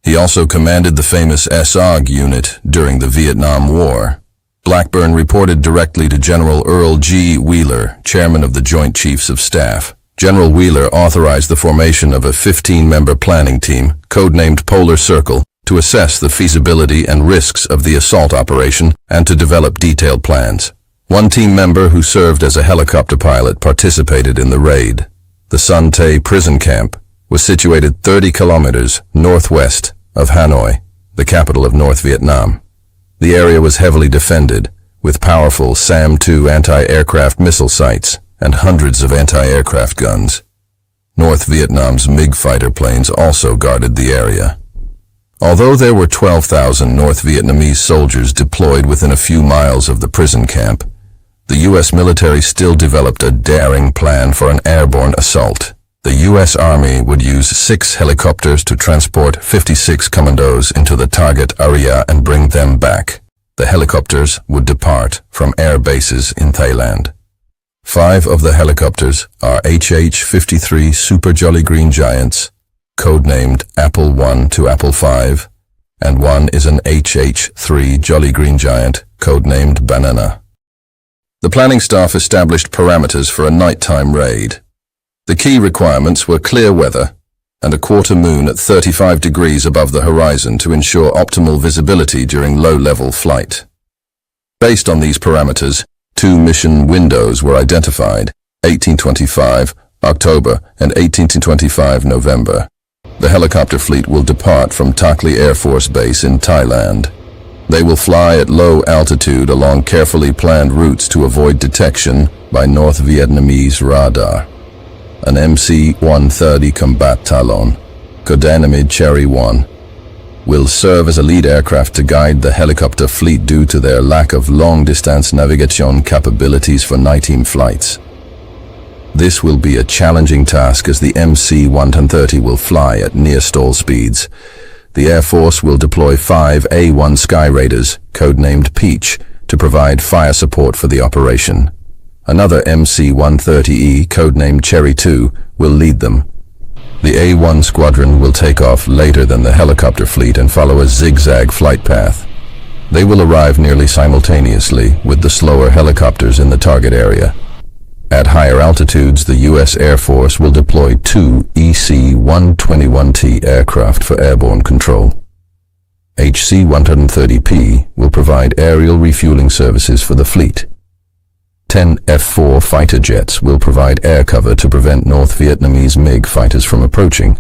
He also commanded the famous SOG unit during the Vietnam War. Blackburn reported directly to General Earl G. Wheeler, chairman of the Joint Chiefs of Staff. General Wheeler authorized the formation of a 15-member planning team, codenamed Polar Circle, to assess the feasibility and risks of the assault operation and to develop detailed plans. One team member who served as a helicopter pilot participated in the raid. The Son Tay prison camp was situated 30 kilometers northwest of Hanoi, the capital of North Vietnam. The area was heavily defended, with powerful SAM-2 anti-aircraft missile sites and hundreds of anti-aircraft guns. North Vietnam's MiG fighter planes also guarded the area. Although there were 12,000 North Vietnamese soldiers deployed within a few miles of the prison camp, the U.S. military still developed a daring plan for an airborne assault. The U.S. Army would use 6 helicopters to transport 56 commandos into the target area and bring them back. The helicopters would depart from air bases in Thailand. 5 of the helicopters are HH-53 Super Jolly Green Giants, codenamed Apple 1 to Apple 5, and one is an HH-3 Jolly Green Giant, codenamed Banana. The planning staff established parameters for a nighttime raid. The key requirements were clear weather and a quarter moon at 35 degrees above the horizon to ensure optimal visibility during low-level flight. Based on these parameters, 2 mission windows were identified, 1825 October and 1825 November. The helicopter fleet will depart from Tak Ly Air Force Base in Thailand. They will fly at low altitude along carefully planned routes to avoid detection by North Vietnamese radar. An MC-130 Combat Talon, codenamed Cherry 1, will serve as a lead aircraft to guide the helicopter fleet due to their lack of long-distance navigation capabilities for nighttime flights. This will be a challenging task as the MC-130 will fly at near stall speeds. The Air Force will deploy 5 A-1 Sky Raiders, codenamed Peach, to provide fire support for the operation. Another MC-130E, codenamed Cherry 2, will lead them. The A-1 squadron will take off later than the helicopter fleet and follow a zigzag flight path. They will arrive nearly simultaneously with the slower helicopters in the target area. At higher altitudes, the U.S. Air Force will deploy 2 EC-121T aircraft for airborne control. HC-130P will provide aerial refueling services for the fleet. 10 F-4 fighter jets will provide air cover to prevent North Vietnamese MiG fighters from approaching.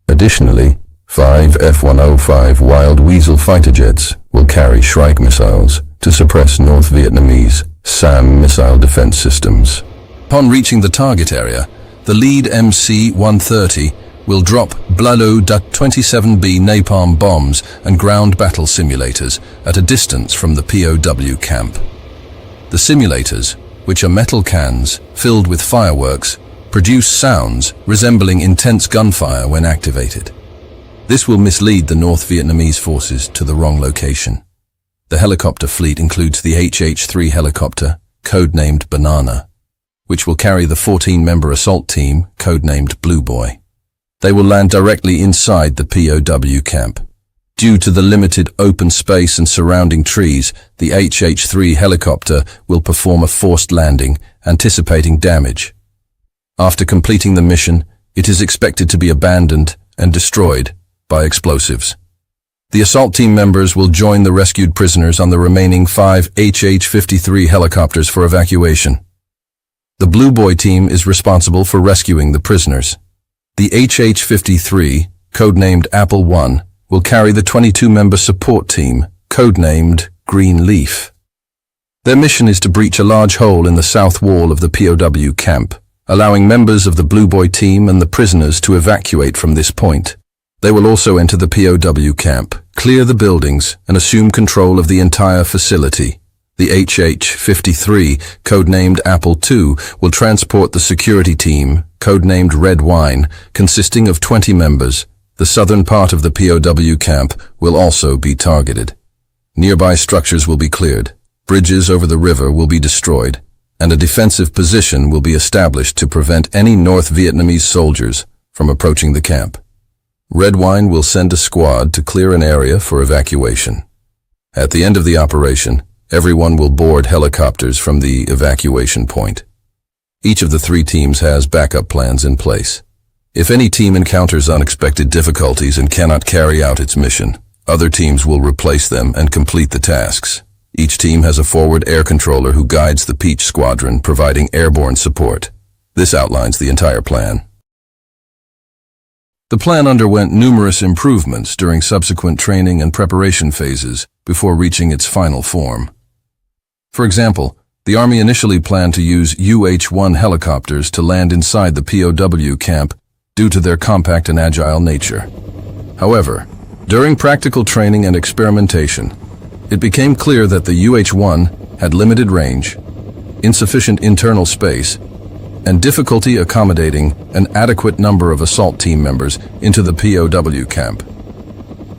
Additionally, 5 F-105 Wild Weasel fighter jets will carry Shrike missiles to suppress North Vietnamese SAM missile defense systems. Upon reaching the target area, the lead MC-130 will drop Blalo-27B napalm bombs and ground battle simulators at a distance from the POW camp. The simulators, which are metal cans filled with fireworks, produce sounds resembling intense gunfire when activated. This will mislead the North Vietnamese forces to the wrong location. The helicopter fleet includes the HH-3 helicopter, codenamed Banana, which will carry the 14-member assault team, codenamed Blue Boy. They will land directly inside the POW camp. Due to the limited open space and surrounding trees, the HH-3 helicopter will perform a forced landing, anticipating damage. After completing the mission, it is expected to be abandoned and destroyed by explosives. The assault team members will join the rescued prisoners on the remaining 5 HH-53 helicopters for evacuation. The Blue Boy team is responsible for rescuing the prisoners. The HH-53, codenamed Apple 1, will carry the 22-member support team, codenamed Green Leaf. Their mission is to breach a large hole in the south wall of the POW camp, allowing members of the Blue Boy team and the prisoners to evacuate from this point. They will also enter the POW camp, clear the buildings, and assume control of the entire facility. The HH-53, codenamed Apple 2, will transport the security team, codenamed Red Wine, consisting of 20 members. The southern part of the POW camp will also be targeted. Nearby structures will be cleared, bridges over the river will be destroyed, and a defensive position will be established to prevent any North Vietnamese soldiers from approaching the camp. Red Wine will send a squad to clear an area for evacuation. At the end of the operation, everyone will board helicopters from the evacuation point. Each of the 3 teams has backup plans in place. If any team encounters unexpected difficulties and cannot carry out its mission, other teams will replace them and complete the tasks. Each team has a forward air controller who guides the Peach Squadron, providing airborne support. This outlines the entire plan. The plan underwent numerous improvements during subsequent training and preparation phases before reaching its final form. For example, the Army initially planned to use UH-1 helicopters to land inside the POW camp due to their compact and agile nature. However, during practical training and experimentation, it became clear that the UH-1 had limited range, insufficient internal space, and difficulty accommodating an adequate number of assault team members into the POW camp.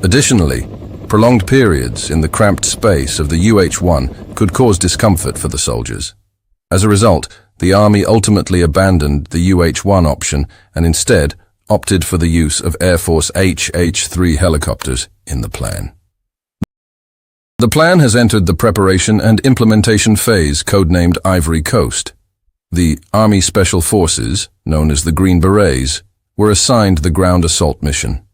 Additionally, prolonged periods in the cramped space of the UH-1 could cause discomfort for the soldiers. As a result, the Army ultimately abandoned the UH-1 option and instead opted for the use of Air Force HH-3 helicopters in the plan. The plan has entered the preparation and implementation phase, codenamed Ivory Coast. The Army Special Forces, known as the Green Berets, were assigned the ground assault mission.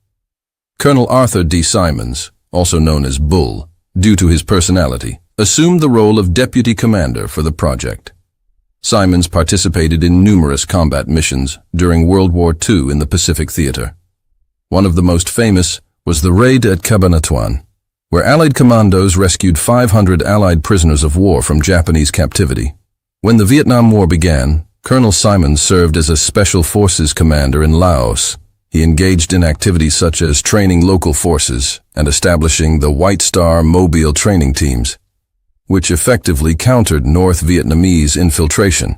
Colonel Arthur D. Simons, also known as Bull, due to his personality, assumed the role of deputy commander for the project. Simons participated in numerous combat missions during World War II in the Pacific Theater. One of the most famous was the raid at Cabanatuan, where Allied commandos rescued 500 Allied prisoners of war from Japanese captivity. When the Vietnam War began, Colonel Simons served as a Special Forces commander in Laos. He engaged in activities such as training local forces and establishing the White Star Mobile training teams, which effectively countered North Vietnamese infiltration.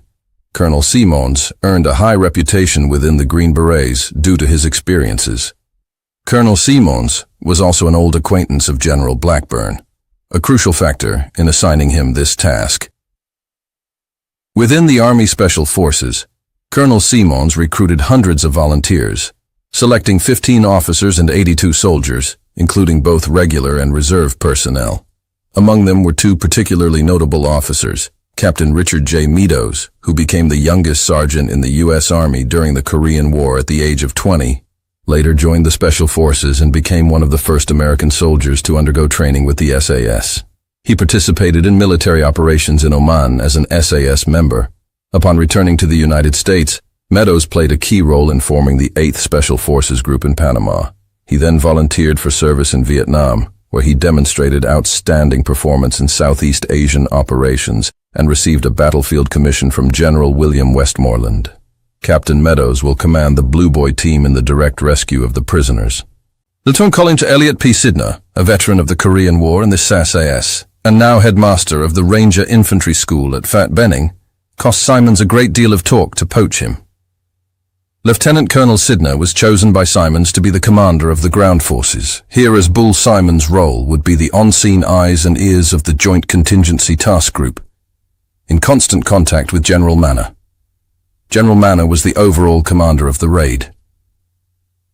Colonel Simons earned a high reputation within the Green Berets due to his experiences. Colonel Simons was also an old acquaintance of General Blackburn, a crucial factor in assigning him this task. Within the Army Special Forces, Colonel Simons recruited hundreds of volunteers, selecting 15 officers and 82 soldiers, including both regular and reserve personnel. Among them were 2 particularly notable officers, Captain Richard J. Meadows, who became the youngest sergeant in the U.S. Army during the Korean War at the age of 20, later joined the Special Forces and became one of the first American soldiers to undergo training with the SAS. He participated in military operations in Oman as an SAS member. Upon returning to the United States, Meadows played a key role in forming the 8th Special Forces Group in Panama. He then volunteered for service in Vietnam, where he demonstrated outstanding performance in Southeast Asian operations and received a battlefield commission from General William Westmoreland. Captain Meadows will command the Blue Boy team in the direct rescue of the prisoners. Lieutenant Colonel Elliot P. Sidner, a veteran of the Korean War in the SAS, and now headmaster of the Ranger Infantry School at Fat Benning, cost Simons a great deal of talk to poach him. Lieutenant Colonel Sidner was chosen by Simons to be the commander of the ground forces. Here as Bull Simons' role would be the on-scene eyes and ears of the Joint Contingency Task Group, in constant contact with General Manor. General Manor was the overall commander of the raid.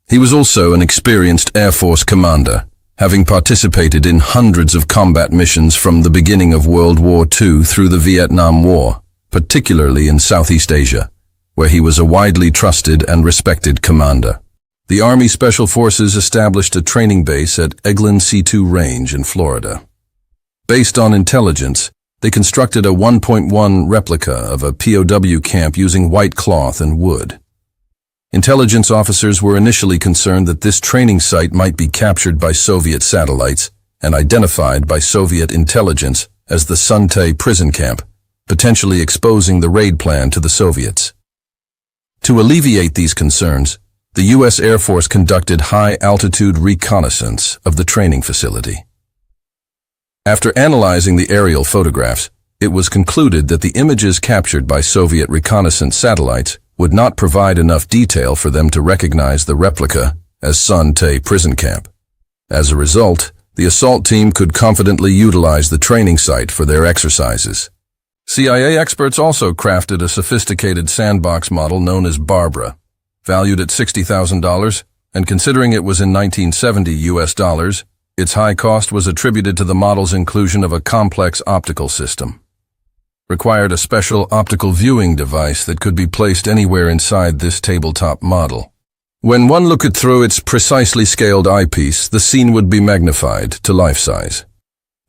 He was also an experienced Air Force commander, having participated in hundreds of combat missions from the beginning of World War II through the Vietnam War, particularly in Southeast Asia, where he was a widely trusted and respected commander. The Army Special Forces established a training base at Eglin C-2 Range in Florida. Based on intelligence, they constructed a 1.1 replica of a POW camp using white cloth and wood. Intelligence officers were initially concerned that this training site might be captured by Soviet satellites and identified by Soviet intelligence as the Son Tay prison camp, potentially exposing the raid plan to the Soviets. To alleviate these concerns, the U.S. Air Force conducted high-altitude reconnaissance of the training facility. After analyzing the aerial photographs, it was concluded that the images captured by Soviet reconnaissance satellites would not provide enough detail for them to recognize the replica as Son Tay prison camp. As a result, the assault team could confidently utilize the training site for their exercises. CIA experts also crafted a sophisticated sandbox model known as Barbara, valued at $60,000, and considering it was in 1970 US dollars, its high cost was attributed to the model's inclusion of a complex optical system. Required a special optical viewing device that could be placed anywhere inside this tabletop model. When one looked through its precisely scaled eyepiece, the scene would be magnified to life size,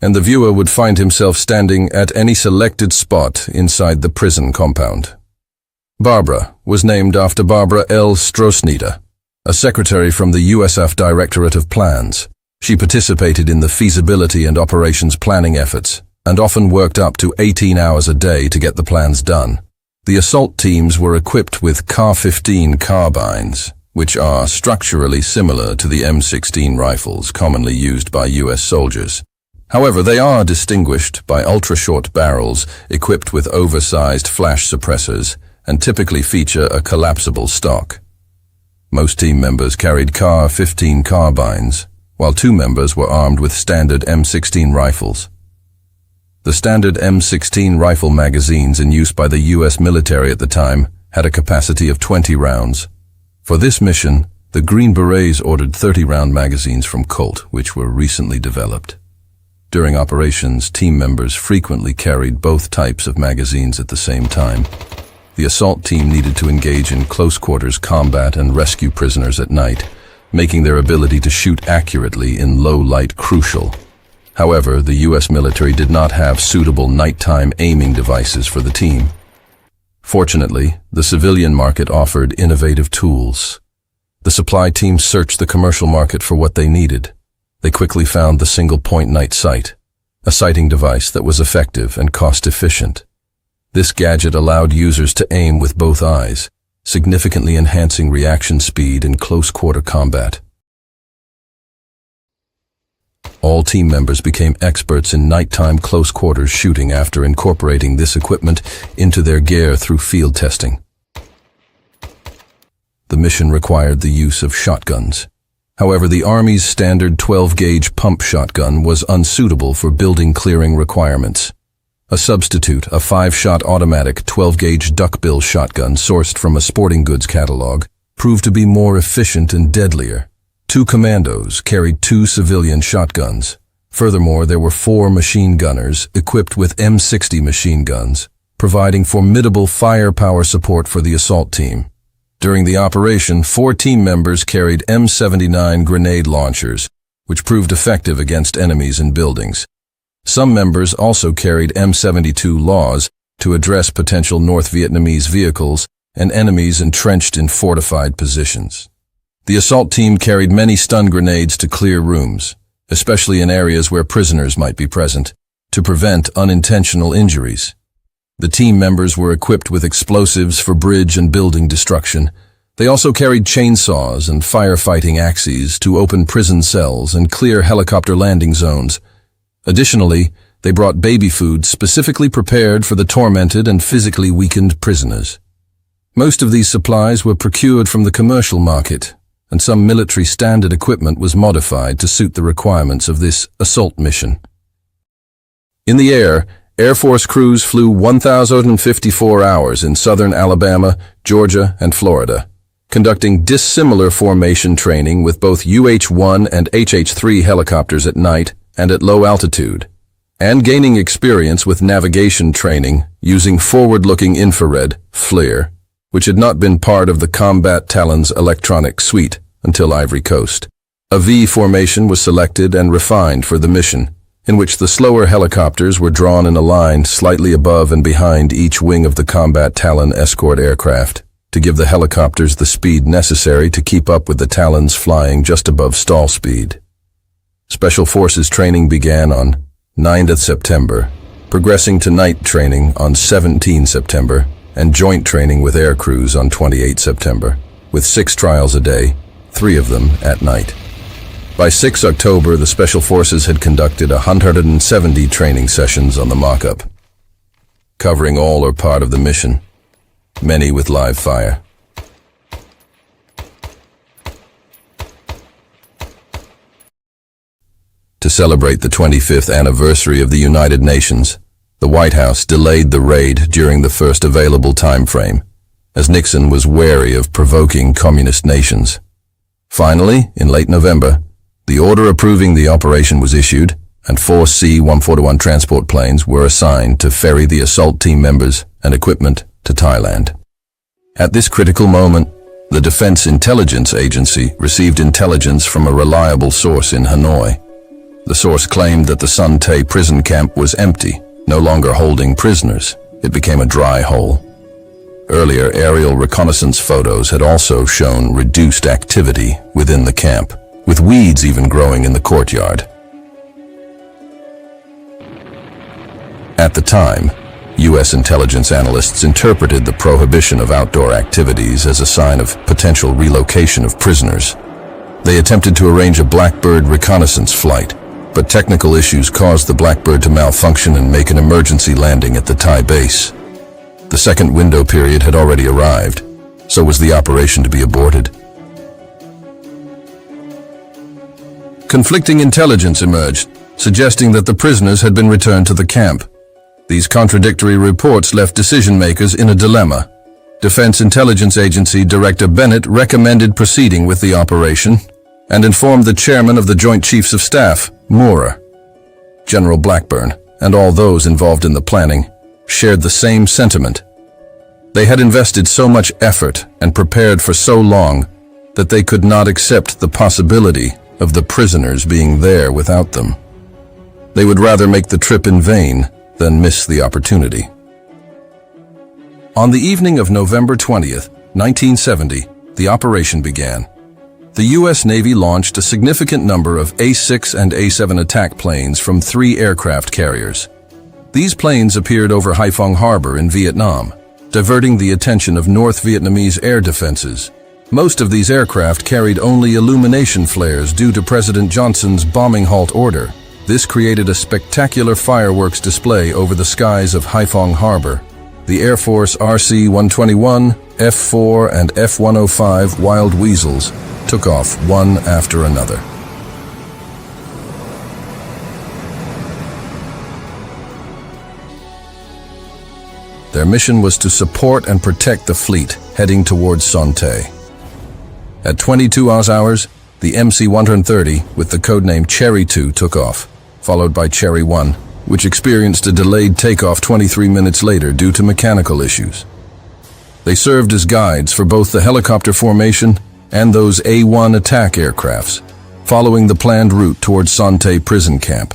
and the viewer would find himself standing at any selected spot inside the prison compound. Barbara was named after Barbara L. Strosnita, a secretary from the USF Directorate of Plans. She participated in the feasibility and operations planning efforts, and often worked up to 18 hours a day to get the plans done. The assault teams were equipped with CAR-15 carbines, which are structurally similar to the M16 rifles commonly used by U.S. soldiers. However, they are distinguished by ultra-short barrels equipped with oversized flash suppressors and typically feature a collapsible stock. Most team members carried CAR-15 carbines, while 2 members were armed with standard M16 rifles. The standard M16 rifle magazines in use by the U.S. military at the time had a capacity of 20 rounds. For this mission, the Green Berets ordered 30-round magazines from Colt, which were recently developed. During operations, team members frequently carried both types of magazines at the same time. The assault team needed to engage in close-quarters combat and rescue prisoners at night, making their ability to shoot accurately in low light crucial. However, the U.S. military did not have suitable nighttime aiming devices for the team. Fortunately, the civilian market offered innovative tools. The supply team searched the commercial market for what they needed. They quickly found the single-point night sight, a sighting device that was effective and cost-efficient. This gadget allowed users to aim with both eyes, significantly enhancing reaction speed in close-quarter combat. All team members became experts in nighttime close-quarters shooting after incorporating this equipment into their gear through field testing. The mission required the use of shotguns. However, the Army's standard 12-gauge pump shotgun was unsuitable for building clearing requirements. A substitute, a 5-shot automatic 12-gauge duckbill shotgun sourced from a sporting goods catalog, proved to be more efficient and deadlier. 2 commandos carried 2 civilian shotguns. Furthermore, there were 4 machine gunners equipped with M60 machine guns, providing formidable firepower support for the assault team. During the operation, 4 team members carried M79 grenade launchers, which proved effective against enemies in buildings. Some members also carried M72 laws to address potential North Vietnamese vehicles and enemies entrenched in fortified positions. The assault team carried many stun grenades to clear rooms, especially in areas where prisoners might be present, to prevent unintentional injuries. The team members were equipped with explosives for bridge and building destruction. They also carried chainsaws and firefighting axes to open prison cells and clear helicopter landing zones. Additionally, they brought baby food specifically prepared for the tormented and physically weakened prisoners. Most of these supplies were procured from the commercial market, and some military standard equipment was modified to suit the requirements of this assault mission. In the air, Air Force crews flew 1,054 hours in southern Alabama, Georgia, and Florida, conducting dissimilar formation training with both UH-1 and HH-3 helicopters at night and at low altitude, and gaining experience with navigation training using forward-looking infrared, FLIR, which had not been part of the Combat Talon's electronic suite until Ivory Coast. A V formation was selected and refined for the mission, in which the slower helicopters were drawn in a line slightly above and behind each wing of the Combat Talon escort aircraft, to give the helicopters the speed necessary to keep up with the Talons flying just above stall speed. Special Forces training began on 9th September, progressing to night training on 17 September, and joint training with air crews on 28 September, with 6 trials a day, 3 of them at night. By 6 October, the Special Forces had conducted 170 training sessions on the mock-up, covering all or part of the mission, many with live fire. To celebrate the 25th anniversary of the United Nations, the White House delayed the raid during the first available time frame, as Nixon was wary of provoking communist nations. Finally, in late November, the order approving the operation was issued, and 4 C-141 transport planes were assigned to ferry the assault team members and equipment to Thailand. At this critical moment, the Defense Intelligence Agency received intelligence from a reliable source in Hanoi. The source claimed that the Son Tay prison camp was empty, no longer holding prisoners. It became a dry hole. Earlier aerial reconnaissance photos had also shown reduced activity within the camp, with weeds even growing in the courtyard. At the time, U.S. intelligence analysts interpreted the prohibition of outdoor activities as a sign of potential relocation of prisoners. They attempted to arrange a Blackbird reconnaissance flight, but technical issues caused the Blackbird to malfunction and make an emergency landing at the Thai base. The second window period had already arrived, so was the operation to be aborted. Conflicting intelligence emerged, suggesting that the prisoners had been returned to the camp. These contradictory reports left decision-makers in a dilemma. Defense Intelligence Agency Director Bennett recommended proceeding with the operation and informed the chairman of the Joint Chiefs of Staff, Moorer. General Blackburn, and all those involved in the planning, shared the same sentiment. They had invested so much effort and prepared for so long that they could not accept the possibility of the prisoners being there without them. They would rather make the trip in vain than miss the opportunity. On the evening of November 20th, 1970, the operation began. The U.S. Navy launched a significant number of A-6 and A-7 attack planes from 3 aircraft carriers. These planes appeared over Haiphong Harbor in Vietnam, diverting the attention of North Vietnamese air defenses. Most of these aircraft carried only illumination flares due to President Johnson's bombing halt order. This created a spectacular fireworks display over the skies of Haiphong Harbor. The Air Force RC-121, F-4, and F-105 Wild Weasels took off one after another. Their mission was to support and protect the fleet heading towards Son Tay. At 22 hours, the MC-130 with the codename Cherry 2 took off, followed by Cherry 1, which experienced a delayed takeoff 23 minutes later due to mechanical issues. They served as guides for both the helicopter formation and those A-1 attack aircrafts, following the planned route towards Son Tay prison camp.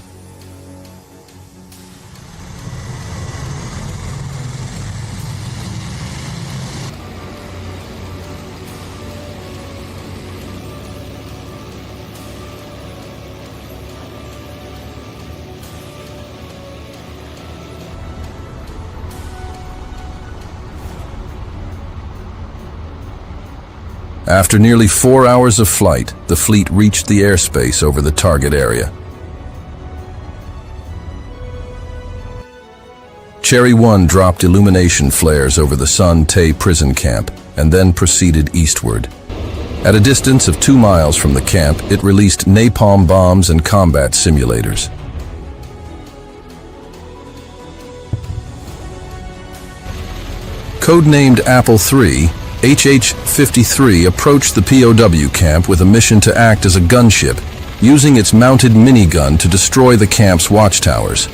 After nearly 4 hours of flight, the fleet reached the airspace over the target area. Cherry 1 dropped illumination flares over the Son Tay prison camp and then proceeded eastward. At a distance of 2 miles from the camp, it released napalm bombs and combat simulators. Codenamed Apple III, HH-53 approached the POW camp with a mission to act as a gunship, using its mounted minigun to destroy the camp's watchtowers.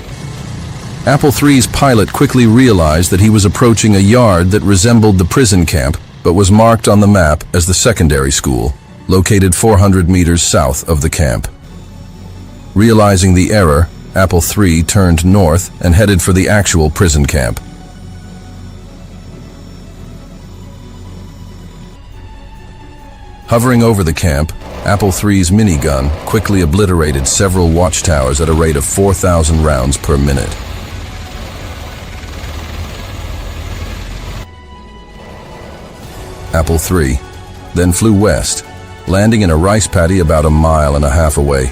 Apple III's pilot quickly realized that he was approaching a yard that resembled the prison camp, but was marked on the map as the secondary school, located 400 meters south of the camp. Realizing the error, Apple III turned north and headed for the actual prison camp. Hovering over the camp, Apple III's minigun quickly obliterated several watchtowers at a rate of 4,000 rounds per minute. Apple III then flew west, landing in a rice paddy about 1.5 miles away,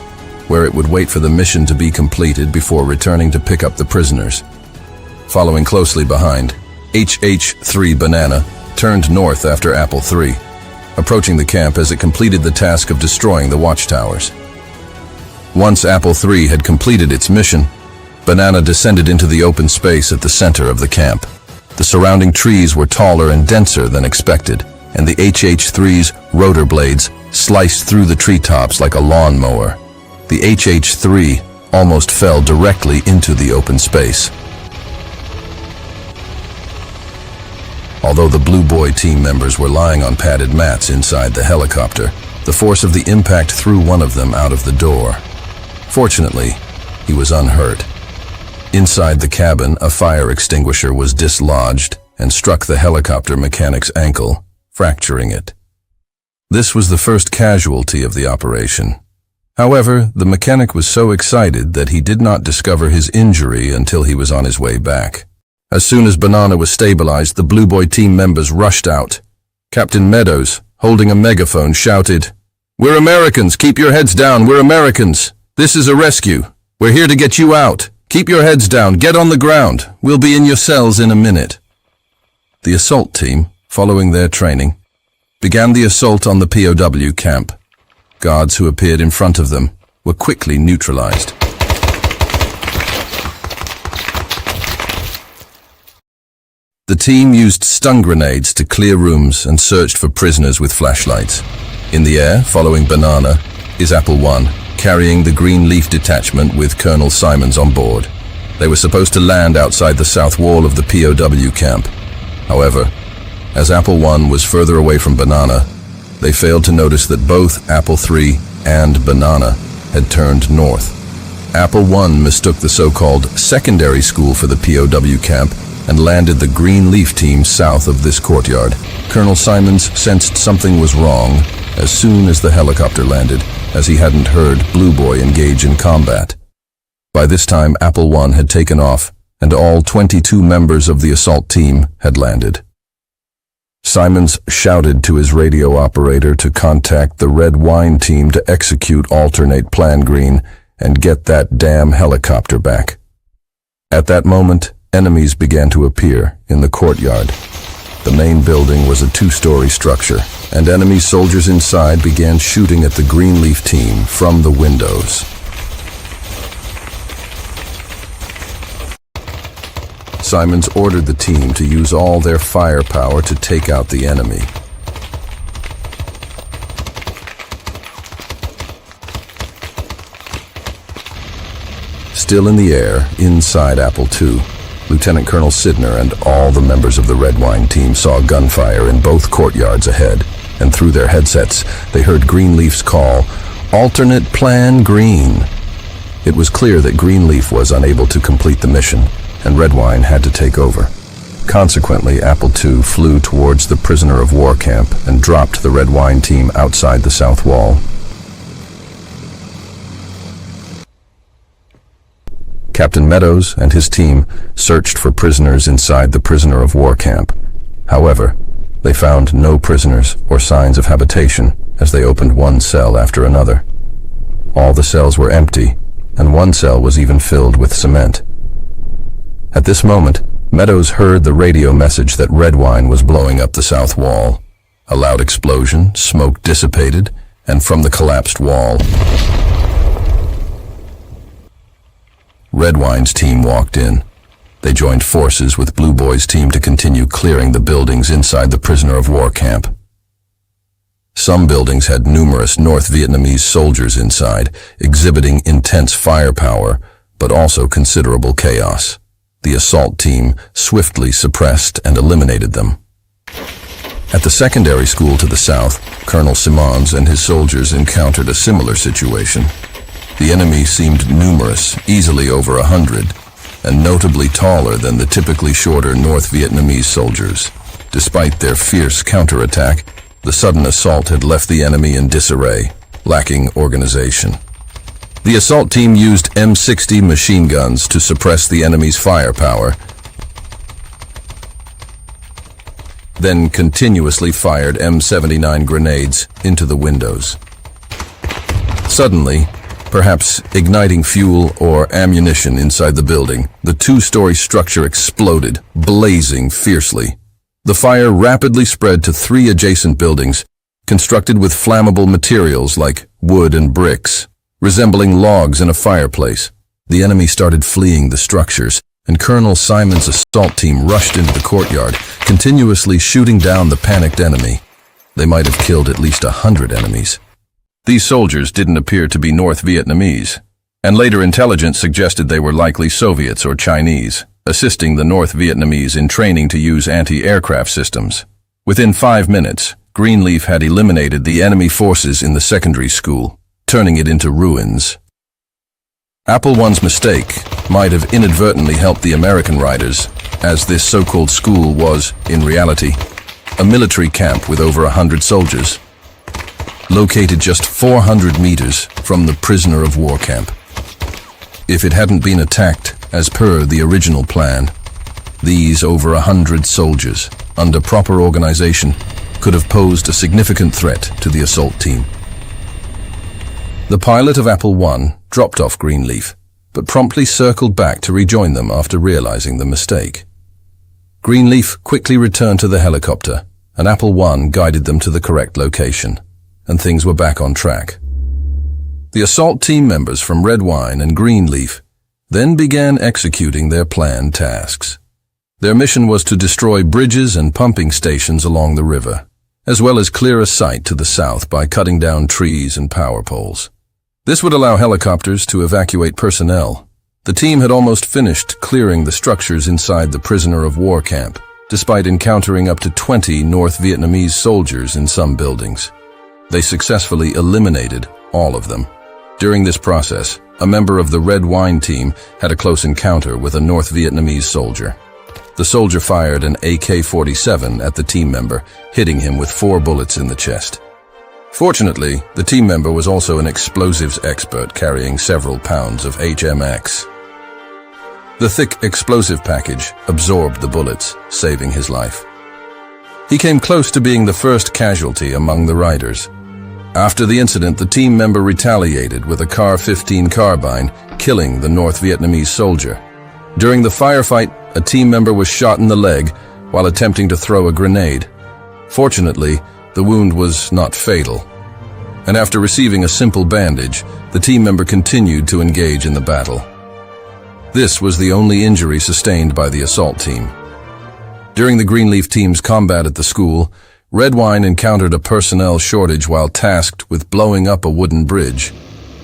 where it would wait for the mission to be completed before returning to pick up the prisoners. Following closely behind, HH-3 Banana turned north after Apple III, approaching the camp as it completed the task of destroying the watchtowers. Once Apple III had completed its mission, Banana descended into the open space at the center of the camp. The surrounding trees were taller and denser than expected, and the HH-3's rotor blades sliced through the treetops like a lawnmower. The HH-3 almost fell directly into the open space. Although the Blue Boy team members were lying on padded mats inside the helicopter, the force of the impact threw one of them out of the door. Fortunately, he was unhurt. Inside the cabin, a fire extinguisher was dislodged and struck the helicopter mechanic's ankle, fracturing it. This was the first casualty of the operation. However, the mechanic was so excited that he did not discover his injury until he was on his way back. As soon as Banana was stabilized, the Blue Boy team members rushed out. Captain Meadows, holding a megaphone, shouted, "We're Americans! Keep your heads down! We're Americans! This is a rescue! We're here to get you out! Keep your heads down! Get on the ground! We'll be in your cells in a minute!" The assault team, following their training, began the assault on the POW camp. Guards who appeared in front of them were quickly neutralized. The team used stun grenades to clear rooms and searched for prisoners with flashlights. In the air, following Banana, is Apple I, carrying the Greenleaf detachment with Colonel Simons on board. They were supposed to land outside the south wall of the POW camp. However, as Apple I was further away from Banana, they failed to notice that both Apple III and Banana had turned north. Apple I mistook the so-called secondary school for the POW camp and landed the Greenleaf team south of this courtyard. Colonel Simons sensed something was wrong as soon as the helicopter landed, as he hadn't heard Blue Boy engage in combat. By this time, Apple I had taken off, and all 22 members of the assault team had landed. Simons shouted to his radio operator to contact the Red Wine team to execute alternate Plan Green and get that damn helicopter back. At that moment, enemies began to appear in the courtyard. The main building was a 2-story structure, and enemy soldiers inside began shooting at the Greenleaf team from the windows. Simons ordered the team to use all their firepower to take out the enemy. Still in the air, inside Apple II, Lieutenant Colonel Sidner and all the members of the Red Wine team saw gunfire in both courtyards ahead, and through their headsets they heard Greenleaf's call, "Alternate Plan Green." It was clear that Greenleaf was unable to complete the mission, and Red Wine had to take over. Consequently, Apple II flew towards the prisoner of war camp and dropped the Red Wine team outside the south wall. Captain Meadows and his team searched for prisoners inside the prisoner of war camp. However, they found no prisoners or signs of habitation as they opened one cell after another. All the cells were empty, and one cell was even filled with cement. At this moment, Meadows heard the radio message that Redwine was blowing up the south wall. A loud explosion, smoke dissipated, and from the collapsed wall, Redwine's team walked in. They joined forces with Blue Boy's team to continue clearing the buildings inside the prisoner of war camp. Some buildings had numerous North Vietnamese soldiers inside, exhibiting intense firepower, but also considerable chaos. The assault team swiftly suppressed and eliminated them. At the secondary school to the south, Colonel Simons and his soldiers encountered a similar situation. The enemy seemed numerous, easily over 100, and notably taller than the typically shorter North Vietnamese soldiers. Despite their fierce counterattack, the sudden assault had left the enemy in disarray, lacking organization. The assault team used M60 machine guns to suppress the enemy's firepower, then continuously fired M79 grenades into the windows. Suddenly, perhaps igniting fuel or ammunition inside the building, the two-story structure exploded, blazing fiercely. The fire rapidly spread to 3 adjacent buildings, constructed with flammable materials like wood and bricks, resembling logs in a fireplace. The enemy started fleeing the structures, and Colonel Simon's assault team rushed into the courtyard, continuously shooting down the panicked enemy. They might have killed at least 100 enemies. These soldiers didn't appear to be North Vietnamese, and later intelligence suggested they were likely Soviets or Chinese, assisting the North Vietnamese in training to use anti-aircraft systems. Within 5 minutes, Greenleaf had eliminated the enemy forces in the secondary school, turning it into ruins. Apple One's mistake might have inadvertently helped the American riders, as this so-called school was, in reality, a military camp with over 100 soldiers, located just 400 meters from the prisoner of war camp. If it hadn't been attacked as per the original plan, these over 100 soldiers, under proper organization, could have posed a significant threat to the assault team. The pilot of Apple One dropped off Greenleaf, but promptly circled back to rejoin them after realizing the mistake. Greenleaf quickly returned to the helicopter, and Apple One guided them to the correct location, and things were back on track. The assault team members from Redwine and Greenleaf then began executing their planned tasks. Their mission was to destroy bridges and pumping stations along the river, as well as clear a site to the south by cutting down trees and power poles. This would allow helicopters to evacuate personnel. The team had almost finished clearing the structures inside the prisoner of war camp, despite encountering up to 20 North Vietnamese soldiers in some buildings. They successfully eliminated all of them. During this process, a member of the Red Wine team had a close encounter with a North Vietnamese soldier. The soldier fired an AK-47 at the team member, hitting him with 4 bullets in the chest. Fortunately, the team member was also an explosives expert carrying several pounds of HMX. The thick explosive package absorbed the bullets, saving his life. He came close to being the first casualty among the riders. After the incident, the team member retaliated with a Car-15 carbine, killing the North Vietnamese soldier. During the firefight, a team member was shot in the leg while attempting to throw a grenade. Fortunately, the wound was not fatal, and after receiving a simple bandage, the team member continued to engage in the battle. This was the only injury sustained by the assault team. During the Greenleaf team's combat at the school, Redwine encountered a personnel shortage while tasked with blowing up a wooden bridge.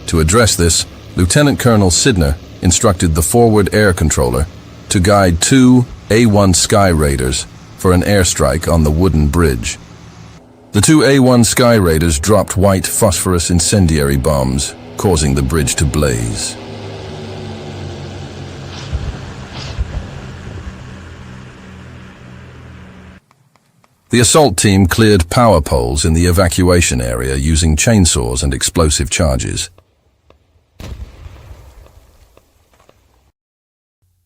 To address this, Lieutenant Colonel Sidner instructed the forward air controller to guide 2 A-1 Sky Raiders for an airstrike on the wooden bridge. The 2 A-1 Sky Raiders dropped white phosphorus incendiary bombs, causing the bridge to blaze. The assault team cleared power poles in the evacuation area using chainsaws and explosive charges.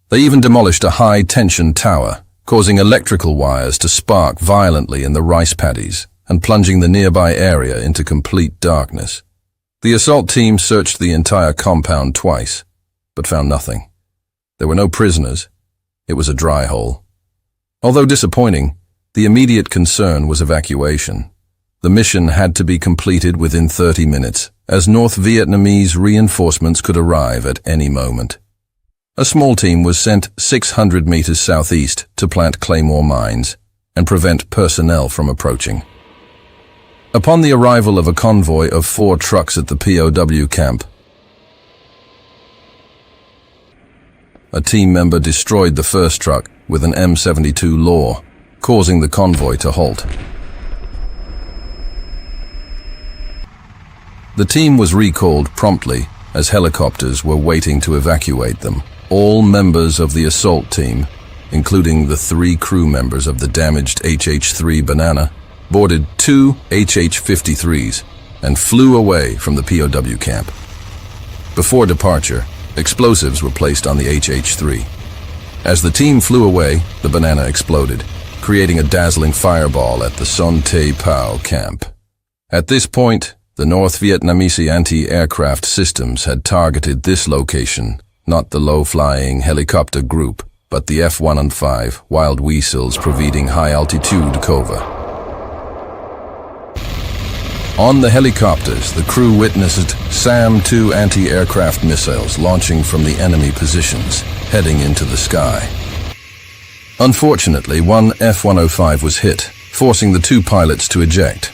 They even demolished a high-tension tower, causing electrical wires to spark violently in the rice paddies and plunging the nearby area into complete darkness. The assault team searched the entire compound twice, but found nothing. There were no prisoners, It was a dry hole. Although disappointing, the immediate concern was evacuation. The mission had to be completed within 30 minutes, as North Vietnamese reinforcements could arrive at any moment. A small team was sent 600 meters southeast to plant claymore mines and prevent personnel from approaching. Upon the arrival of a convoy of 4 trucks at the POW camp, a team member destroyed the first truck with an M72 Law, causing the convoy to halt. The team was recalled promptly as helicopters were waiting to evacuate them. All members of the assault team, including the 3 crew members of the damaged HH-3 Banana, boarded 2 HH-53s and flew away from the POW camp. Before departure, explosives were placed on the HH-3. As the team flew away, the Banana exploded, creating a dazzling fireball at the Son Tay Raid camp. At this point, the North Vietnamese anti-aircraft systems had targeted this location, not the low-flying helicopter group, but the F-115 Wild Weasels providing high-altitude cover. On the helicopters, the crew witnessed SAM-2 anti-aircraft missiles launching from the enemy positions, heading into the sky. Unfortunately, one F-105 was hit, forcing the 2 pilots to eject.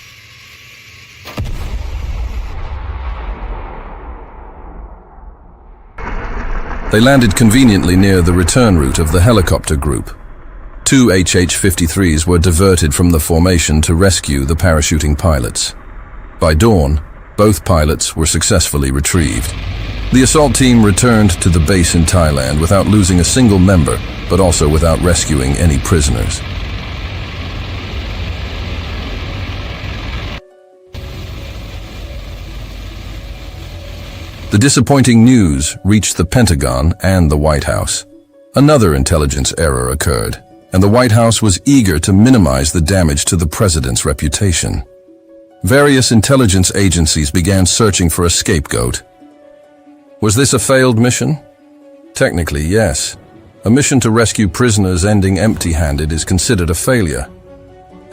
They landed conveniently near the return route of the helicopter group. 2 HH-53s were diverted from the formation to rescue the parachuting pilots. By dawn, both pilots were successfully retrieved. The assault team returned to the base in Thailand without losing a single member, but also without rescuing any prisoners. The disappointing news reached the Pentagon and the White House. Another intelligence error occurred, and the White House was eager to minimize the damage to the president's reputation. Various intelligence agencies began searching for a scapegoat. Was this a failed mission? Technically, yes. A mission to rescue prisoners ending empty-handed is considered a failure.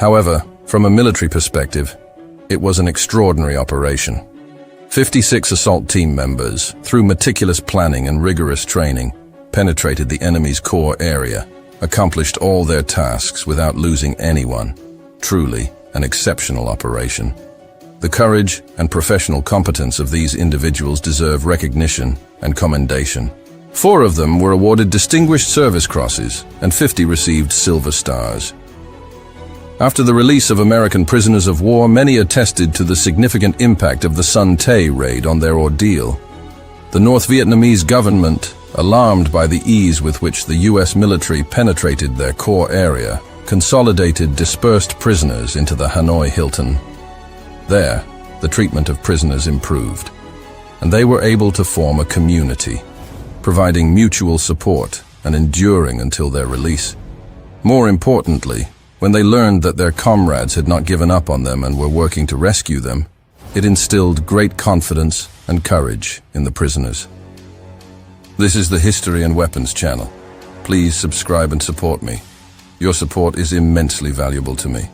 However, from a military perspective, it was an extraordinary operation. 56 assault team members, through meticulous planning and rigorous training, penetrated the enemy's core area, accomplished all their tasks without losing anyone. Truly an exceptional operation. The courage and professional competence of these individuals deserve recognition and commendation. 4 of them were awarded Distinguished Service Crosses, and 50 received Silver Stars. After the release of American prisoners of war, many attested to the significant impact of the Son Tay Raid on their ordeal. The North Vietnamese government, alarmed by the ease with which the U.S. military penetrated their core area, consolidated dispersed prisoners into the Hanoi Hilton. There, the treatment of prisoners improved, and they were able to form a community, providing mutual support and enduring until their release. More importantly, when they learned that their comrades had not given up on them and were working to rescue them, it instilled great confidence and courage in the prisoners. This is the History and Weapons channel. Please subscribe and support me. Your support is immensely valuable to me.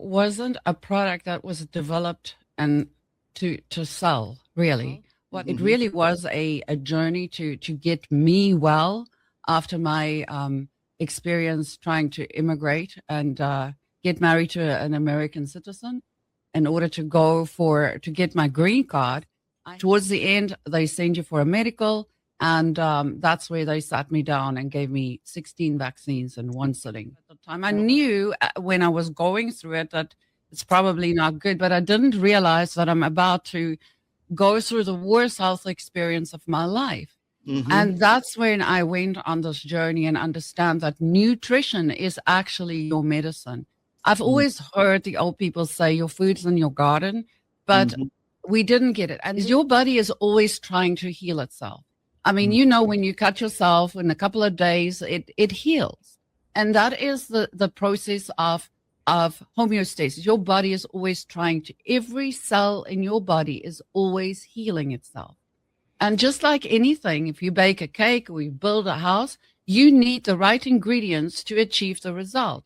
Wasn't a product that was developed and to sell, really. What it really was a journey to get me well after my experience trying to immigrate and get married to an American citizen in order to get my green card. Towards the end, they send you for a medical, and that's where they sat me down and gave me 16 vaccines in one sitting. At the time, I knew when I was going through it that it's probably not good, but I didn't realize that I'm about to go through the worst health experience of my life. And that's when I went on this journey and understand that nutrition is actually your medicine. I've always heard the old people say your food's in your garden, but we didn't get it. And your body is always trying to heal itself. I mean, you know, when you cut yourself in a couple of days, it heals. And that is the process of homeostasis. Your body is always every cell in your body is always healing itself. And just like anything, if you bake a cake or you build a house, you need the right ingredients to achieve the result.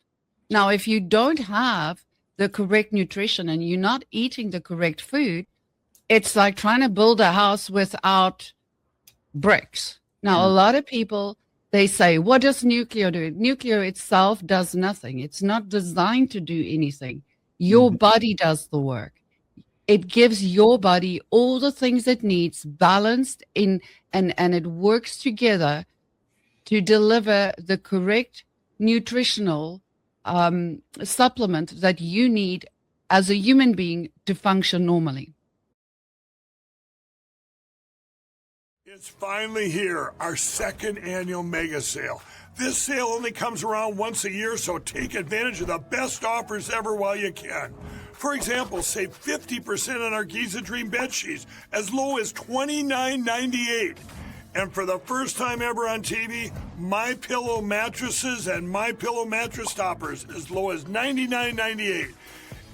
Now, if you don't have the correct nutrition and you're not eating the correct food, it's like trying to build a house without bricks. Now, a lot of people, they say, what does nuclear do? Nuclear itself does nothing. It's not designed to do anything. Your body does the work. It gives your body all the things it needs, balanced in, and it works together to deliver the correct nutritional supplement that you need as a human being to function normally. It's finally here, our second annual mega sale. This sale only comes around once a year, so take advantage of the best offers ever while you can. For example, save 50% on our Giza Dream bed sheets, as low as $29.98. And for the first time ever on TV, MyPillow mattresses and MyPillow mattress toppers, as low as $99.98.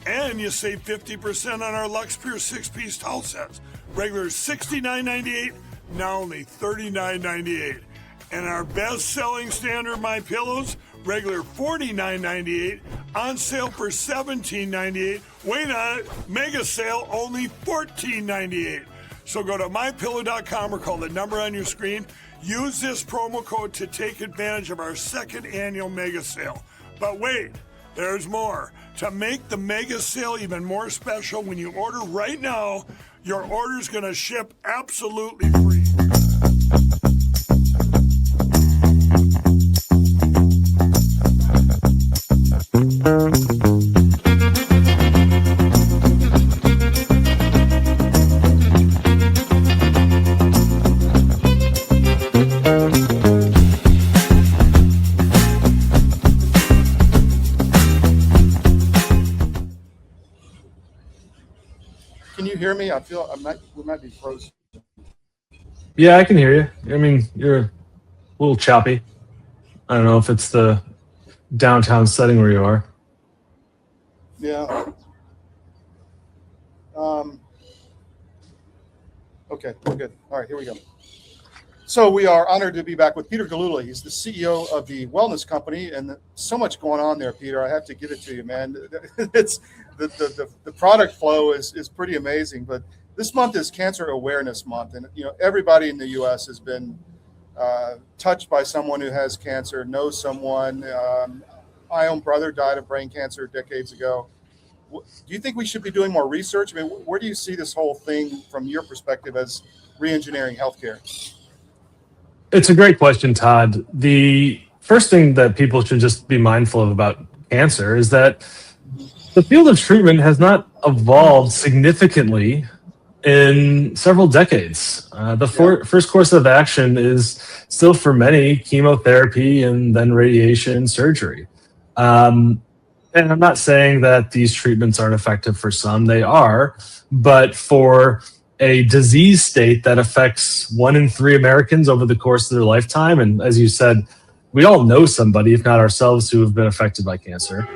And you save 50% on our Lux Pure 6-piece towel sets. Regular $69.98, now only $39.98. And our best-selling standard MyPillows, regular $49.98, on sale for $17.98. Wait on it, mega sale, only $14.98. So go to MyPillow.com or call the number on your screen. Use this promo code to take advantage of our second annual mega sale. But wait, there's more. To make the mega sale even more special, when you order right now, your order's going to ship absolutely free. Can you hear me? I feel we might be frozen. Yeah, I can hear you. I mean, you're a little choppy. I don't know if it's the downtown setting where you are. Yeah. Okay, we're good. All right, here we go. So we are honored to be back with Peter Gillooly. He's the CEO of the Wellness Company, and so much going on there, Peter. I have to give it to you, man. It's the product flow is pretty amazing. But this month is Cancer Awareness Month, and everybody in the U.S. has been touched by someone who has cancer, knows someone. My own brother died of brain cancer decades ago. Do you think we should be doing more research? I mean, where do you see this whole thing from your perspective as re-engineering healthcare? It's a great question, Todd. The first thing that people should just be mindful of about cancer is that the field of treatment has not evolved significantly in several decades. First course of action is still for many chemotherapy and then radiation and surgery. And I'm not saying that these treatments aren't effective for some, they are, but for a disease state that affects 1 in 3 Americans over the course of their lifetime, and as you said, we all know somebody, if not ourselves, who have been affected by cancer.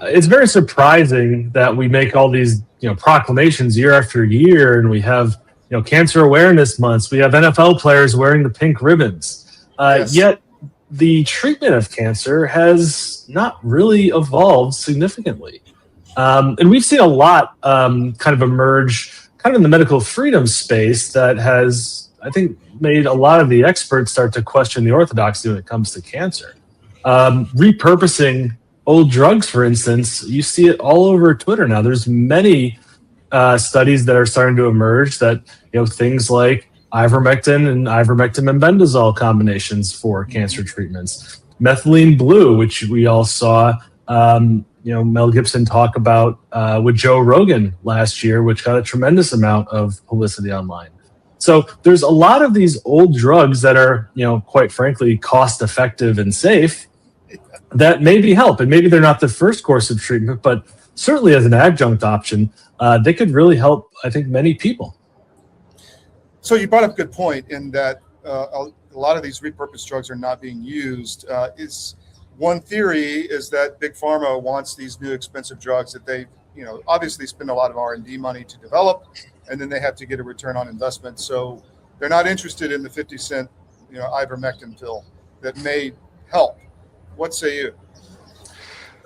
It's very surprising that we make all these proclamations year after year, and we have cancer awareness months, we have NFL players wearing the pink ribbons, Yes. Yet the treatment of cancer has not really evolved significantly. And we've seen a lot kind of emerge kind of in the medical freedom space that has, I think, made a lot of the experts start to question the orthodoxy when it comes to cancer. Repurposing old drugs, for instance, you see it all over Twitter now. There's many studies that are starting to emerge that, things like ivermectin and ivermectin-mebendazole combinations for cancer treatments. Methylene blue, which we all saw, Mel Gibson talk about with Joe Rogan last year, which got a tremendous amount of publicity online. So there's a lot of these old drugs that are, quite frankly, cost-effective and safe that maybe help. And maybe they're not the first course of treatment, but certainly as an adjunct option, they could really help, I think, many people. So you brought up a good point in that a lot of these repurposed drugs are not being used. One theory is that Big Pharma wants these new expensive drugs that they, obviously spend a lot of R&D money to develop, and then they have to get a return on investment. So they're not interested in the 50-cent, ivermectin pill that may help. What say you?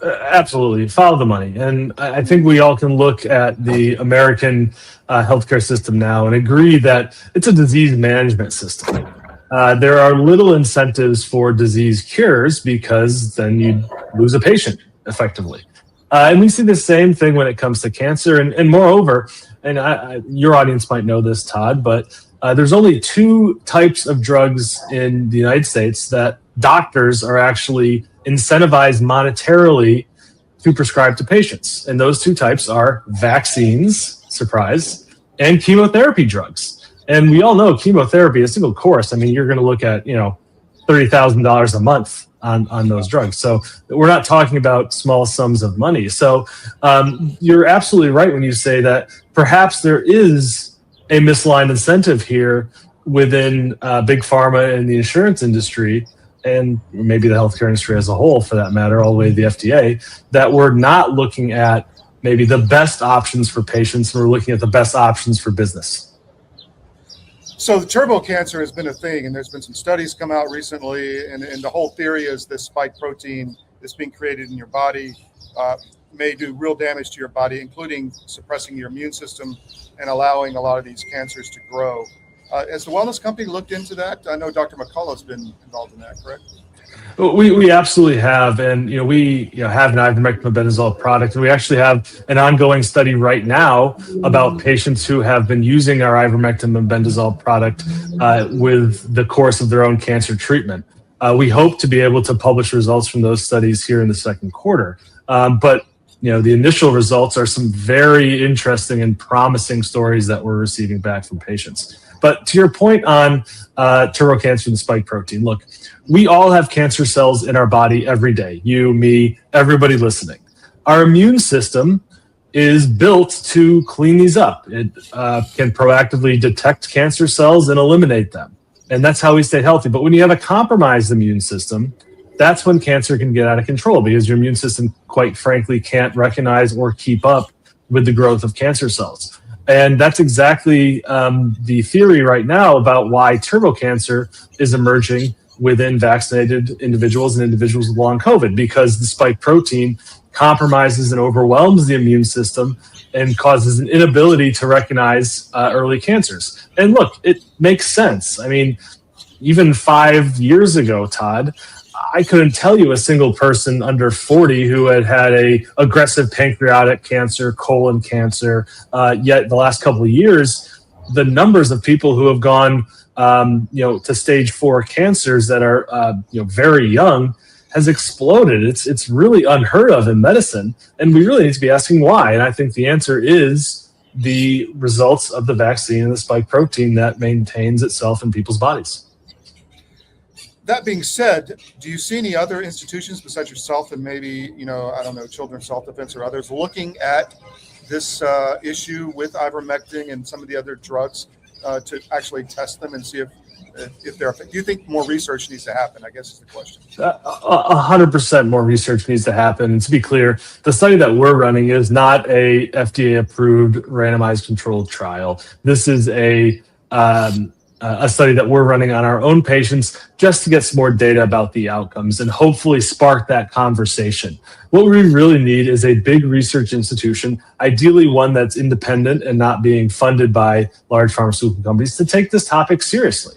Absolutely. Follow the money. And I think we all can look at the American healthcare system now and agree that it's a disease management system. There are little incentives for disease cures because then you lose a patient effectively. And we see the same thing when it comes to cancer. And moreover, and your audience might know this, Todd, but there's only two types of drugs in the United States that doctors are actually incentivized monetarily to prescribe to patients. And those two types are vaccines, surprise, and chemotherapy drugs. And we all know chemotherapy, a single course, you're going to look at, $30,000 a month on those drugs. So we're not talking about small sums of money. So you're absolutely right when you say that perhaps there is a misaligned incentive here within big pharma and the insurance industry, and maybe the healthcare industry as a whole, for that matter, all the way to the FDA, that we're not looking at maybe the best options for patients, and we're looking at the best options for business. So the turbo cancer has been a thing, and there's been some studies come out recently, and the whole theory is this spike protein that's being created in your body may do real damage to your body, including suppressing your immune system and allowing a lot of these cancers to grow. Has the wellness company looked into that? I know Dr. McCullough's been involved in that, correct? We absolutely have, and we have an ivermectin mebendazole product, and we actually have an ongoing study right now about patients who have been using our ivermectin mebendazole product with the course of their own cancer treatment. We hope to be able to publish results from those studies here in the second quarter, but the initial results are some very interesting and promising stories that we're receiving back from patients. But to your point on turbo cancer and spike protein, look, we all have cancer cells in our body every day. You, me, everybody listening. Our immune system is built to clean these up. It can proactively detect cancer cells and eliminate them. And that's how we stay healthy. But when you have a compromised immune system, that's when cancer can get out of control, because your immune system, quite frankly, can't recognize or keep up with the growth of cancer cells. And that's exactly the theory right now about why turbo cancer is emerging within vaccinated individuals and individuals with long COVID, because the spike protein compromises and overwhelms the immune system and causes an inability to recognize early cancers. And look, it makes sense. Even 5 years ago, Todd, I couldn't tell you a single person under 40 who had a aggressive pancreatic cancer, colon cancer. Yet the last couple of years, the numbers of people who have gone, to stage 4 cancers that are, very young has exploded. It's really unheard of in medicine, and we really need to be asking why. And I think the answer is the results of the vaccine and the spike protein that maintains itself in people's bodies. That being said, do you see any other institutions besides yourself and maybe, Children's Self-Defense or others looking at this issue with ivermectin and some of the other drugs to actually test them and see if they're effective? Do you think more research needs to happen, I guess is the question? 100% more research needs to happen. And to be clear, the study that we're running is not a FDA-approved randomized controlled trial. This is a study that we're running on our own patients just to get some more data about the outcomes and hopefully spark that conversation. What we really need is a big research institution, ideally one that's independent and not being funded by large pharmaceutical companies, to take this topic seriously.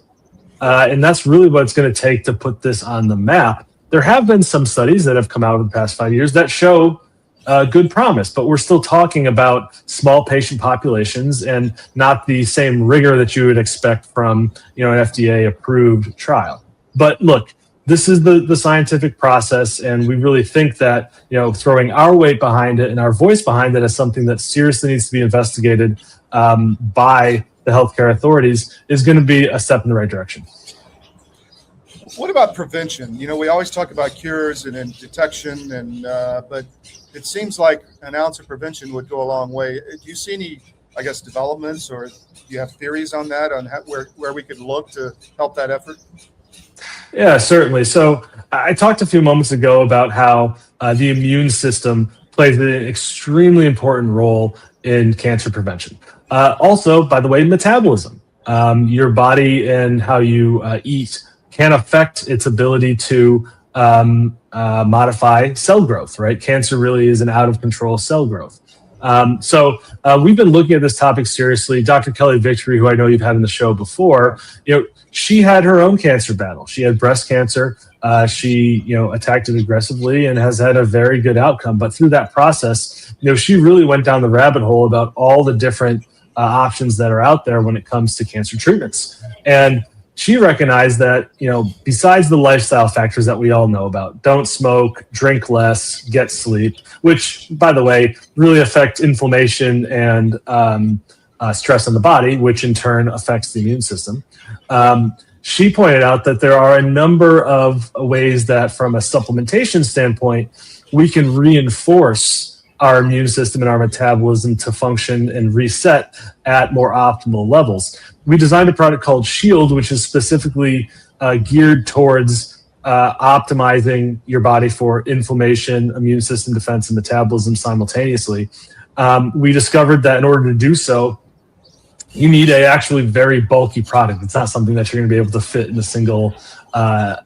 And that's really what it's going to take to put this on the map. There have been some studies that have come out in the past 5 years that show good promise, but we're still talking about small patient populations and not the same rigor that you would expect from an FDA-approved trial. But look, this is the scientific process, and we really think that throwing our weight behind it and our voice behind it as something that seriously needs to be investigated by the healthcare authorities is going to be a step in the right direction. What about prevention? We always talk about cures and detection, but it seems like an ounce of prevention would go a long way. Do you see any I guess, developments, or do you have theories on that, on where we could look to help that effort? Yeah, certainly. So I talked a few moments ago about how the immune system plays an extremely important role in cancer prevention. Also, by the way, metabolism. Your body and how you eat can affect its ability to modify cell growth, right? Cancer really is an out-of-control cell growth. So we've been looking at this topic seriously. Dr. Kelly Victory, who I know you've had on the show before, she had her own cancer battle. She had breast cancer. She, attacked it aggressively and has had a very good outcome. But through that process, she really went down the rabbit hole about all the different options that are out there when it comes to cancer treatments. And she recognized that, besides the lifestyle factors that we all know about, don't smoke, drink less, get sleep, which, by the way, really affect inflammation and stress on the body, which in turn affects the immune system. She pointed out that there are a number of ways that, from a supplementation standpoint, we can reinforce our immune system and our metabolism to function and reset at more optimal levels. We designed a product called Shield, which is specifically geared towards optimizing your body for inflammation, immune system defense, and metabolism simultaneously. We discovered that in order to do so, you need a actually very bulky product. It's not something that you're going to be able to fit in a single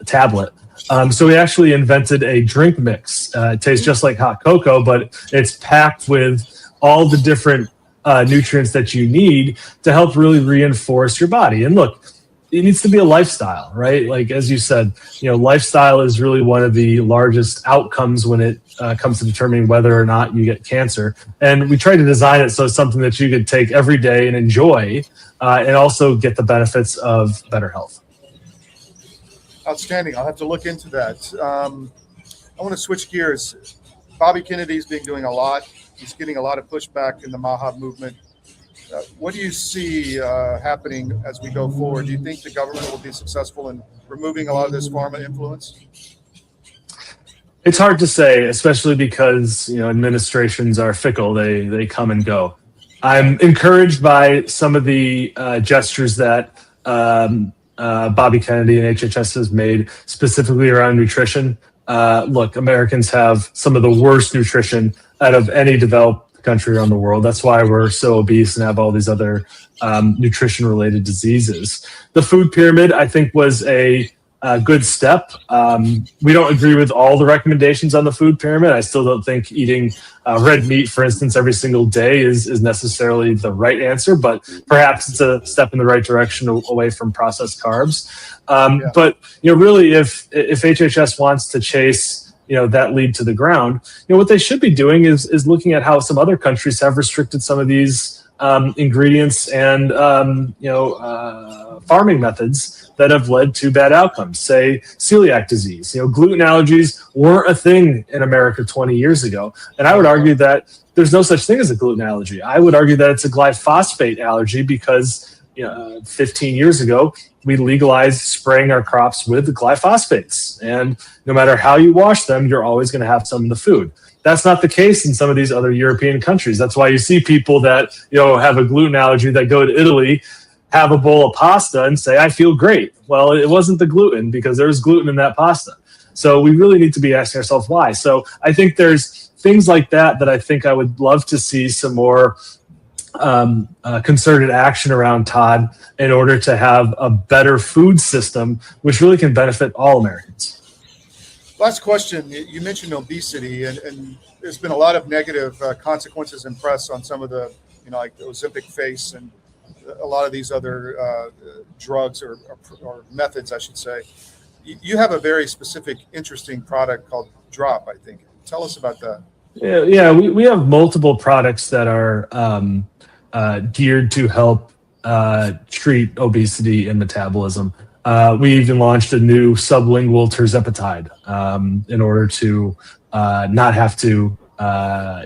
tablet. So we actually invented a drink mix. It tastes just like hot cocoa, but it's packed with all the different nutrients that you need to help really reinforce your body. And look, it needs to be a lifestyle, right? Like, as you said, lifestyle is really one of the largest outcomes when it comes to determining whether or not you get cancer. And we try to design it so it's something that you could take every day and enjoy, and also get the benefits of better health. Outstanding. I'll have to look into that. I want to switch gears. Bobby Kennedy's been doing a lot. He's getting a lot of pushback in the MAHA movement. What do you see happening as we go forward? Do you think the government will be successful in removing a lot of this pharma influence? It's hard to say, especially because administrations are fickle. They come and go. I'm encouraged by some of the gestures that Bobby Kennedy and HHS has made, specifically around nutrition. Look, Americans have some of the worst nutrition out of any developed country around the world. That's why we're so obese and have all these other nutrition-related diseases. The food pyramid, I think, was a good step. We don't agree with all the recommendations on the food pyramid. I still don't think eating red meat, for instance, every single day is necessarily the right answer, but perhaps it's a step in the right direction away from processed carbs. But really, if HHS wants to chase that lead to the ground, what they should be doing is looking at how some other countries have restricted some of these ingredients and farming methods that have led to bad outcomes, say celiac disease. Gluten allergies weren't a thing in America 20 years ago. And I would argue that there's no such thing as a gluten allergy. I would argue that it's a glyphosate allergy because 15 years ago, we legalized spraying our crops with glyphosates. And no matter how you wash them, you're always going to have some in the food. That's not the case in some of these other European countries. That's why you see people that have a gluten allergy that go to Italy, have a bowl of pasta and say, I feel great. Well, it wasn't the gluten, because there's gluten in that pasta. So we really need to be asking ourselves why. So I think there's things like that I think I would love to see some more concerted action around, Todd, in order to have a better food system, which really can benefit all Americans. Last question. You mentioned obesity, and there's been a lot of negative consequences in press on some of the, like the Ozempic face and a lot of these other drugs or methods, I should say. You have a very specific, interesting product called Drop, I think. Tell us about that. Yeah, we have multiple products that are geared to help treat obesity and metabolism. We even launched a new sublingual tirzepatide in order to not have to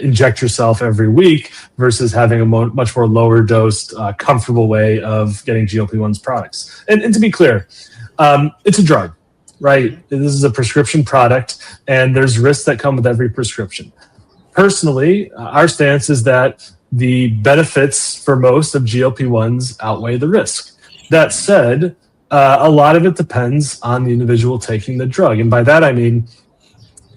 inject yourself every week versus having a much more lower dosed, comfortable way of getting GLP-1s products. And to be clear, it's a drug, right? This is a prescription product, and there's risks that come with every prescription. Personally, our stance is that the benefits for most of GLP-1s outweigh the risk. That said, a lot of it depends on the individual taking the drug. And by that, I mean,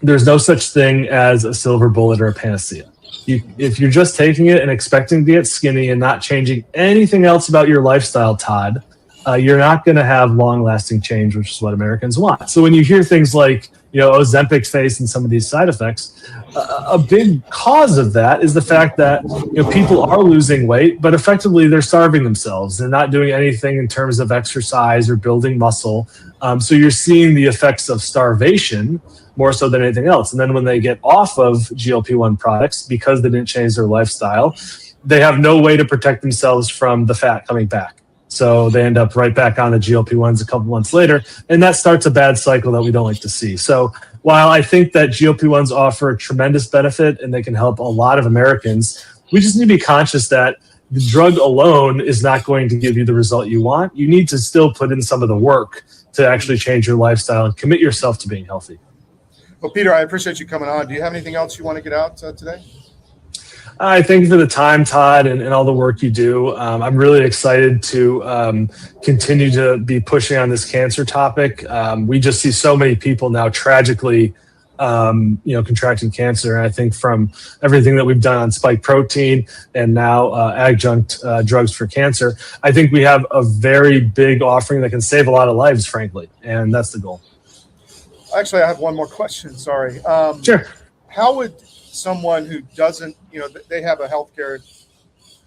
there's no such thing as a silver bullet or a panacea. If you're just taking it and expecting to get skinny and not changing anything else about your lifestyle, Todd, you're not going to have long-lasting change, which is what Americans want. So when you hear things like, Ozempic face and some of these side effects, a big cause of that is the fact that people are losing weight, but effectively they're starving themselves. They're not doing anything in terms of exercise or building muscle. So you're seeing the effects of starvation more so than anything else. And then when they get off of GLP-1 products, because they didn't change their lifestyle, they have no way to protect themselves from the fat coming back. So they end up right back on the GLP-1s a couple months later, and that starts a bad cycle that we don't like to see. So while I think that GLP-1s offer a tremendous benefit and they can help a lot of Americans, we just need to be conscious that the drug alone is not going to give you the result you want. You need to still put in some of the work to actually change your lifestyle and commit yourself to being healthy. Well, Peter, I appreciate you coming on. Do you have anything else you want to get out today? I thank you for the time, Todd, and all the work you do. I'm really excited to continue to be pushing on this cancer topic. We just see so many people now tragically, contracting cancer. And I think from everything that we've done on spike protein and now adjunct drugs for cancer, I think we have a very big offering that can save a lot of lives, frankly, and that's the goal. Actually, I have one more question. Sorry. Sure. How would someone who doesn't, they have a healthcare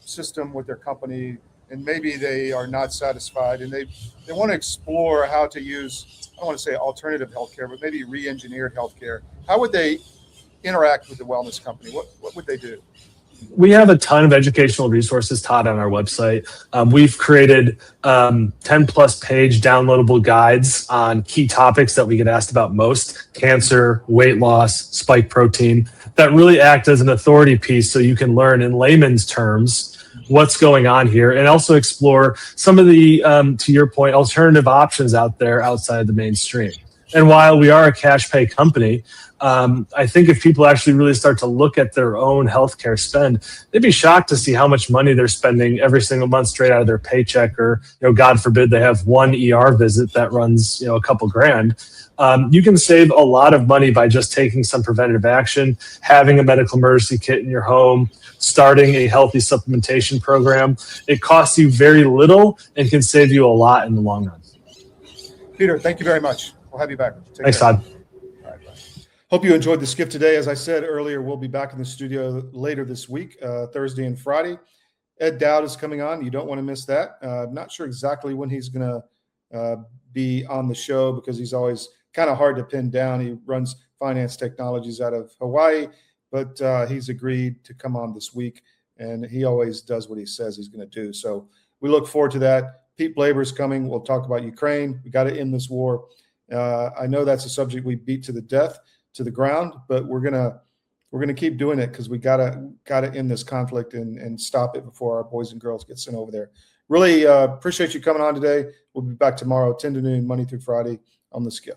system with their company and maybe they are not satisfied and they want to explore how to use, I don't want to say alternative healthcare, but maybe re-engineered healthcare. How would they interact with the wellness company? What would they do? We have a ton of educational resources, Todd, on our website. We've created 10 plus page downloadable guides on key topics that we get asked about most: cancer, weight loss, spike protein, that really act as an authority piece so you can learn in layman's terms what's going on here and also explore some of the, to your point, alternative options out there outside the mainstream. And while we are a cash pay company, I think if people actually really start to look at their own healthcare spend, they'd be shocked to see how much money they're spending every single month straight out of their paycheck, or, God forbid, they have one ER visit that runs, a couple grand. You can save a lot of money by just taking some preventative action, having a medical emergency kit in your home, starting a healthy supplementation program. It costs you very little and can save you a lot in the long run. Peter, thank you very much. We'll have you back. Thanks, Todd. All right, bye. Hope you enjoyed the SCIF today. As I said earlier, we'll be back in the studio later this week, Thursday and Friday. Ed Dowd is coming on. You don't want to miss that. I'm not sure exactly when he's going to be on the show because he's always kind of hard to pin down. He runs finance technologies out of Hawaii, but he's agreed to come on this week, and he always does what he says he's going to do. So we look forward to that. Pete Blaber's coming. We'll talk about Ukraine. We got to end this war. I know that's a subject we beat to the death, to the ground, but we're gonna keep doing it because we gotta end this conflict and stop it before our boys and girls get sent over there. Really appreciate you coming on today. We'll be back tomorrow, 10 to noon, Monday through Friday on the SCIF.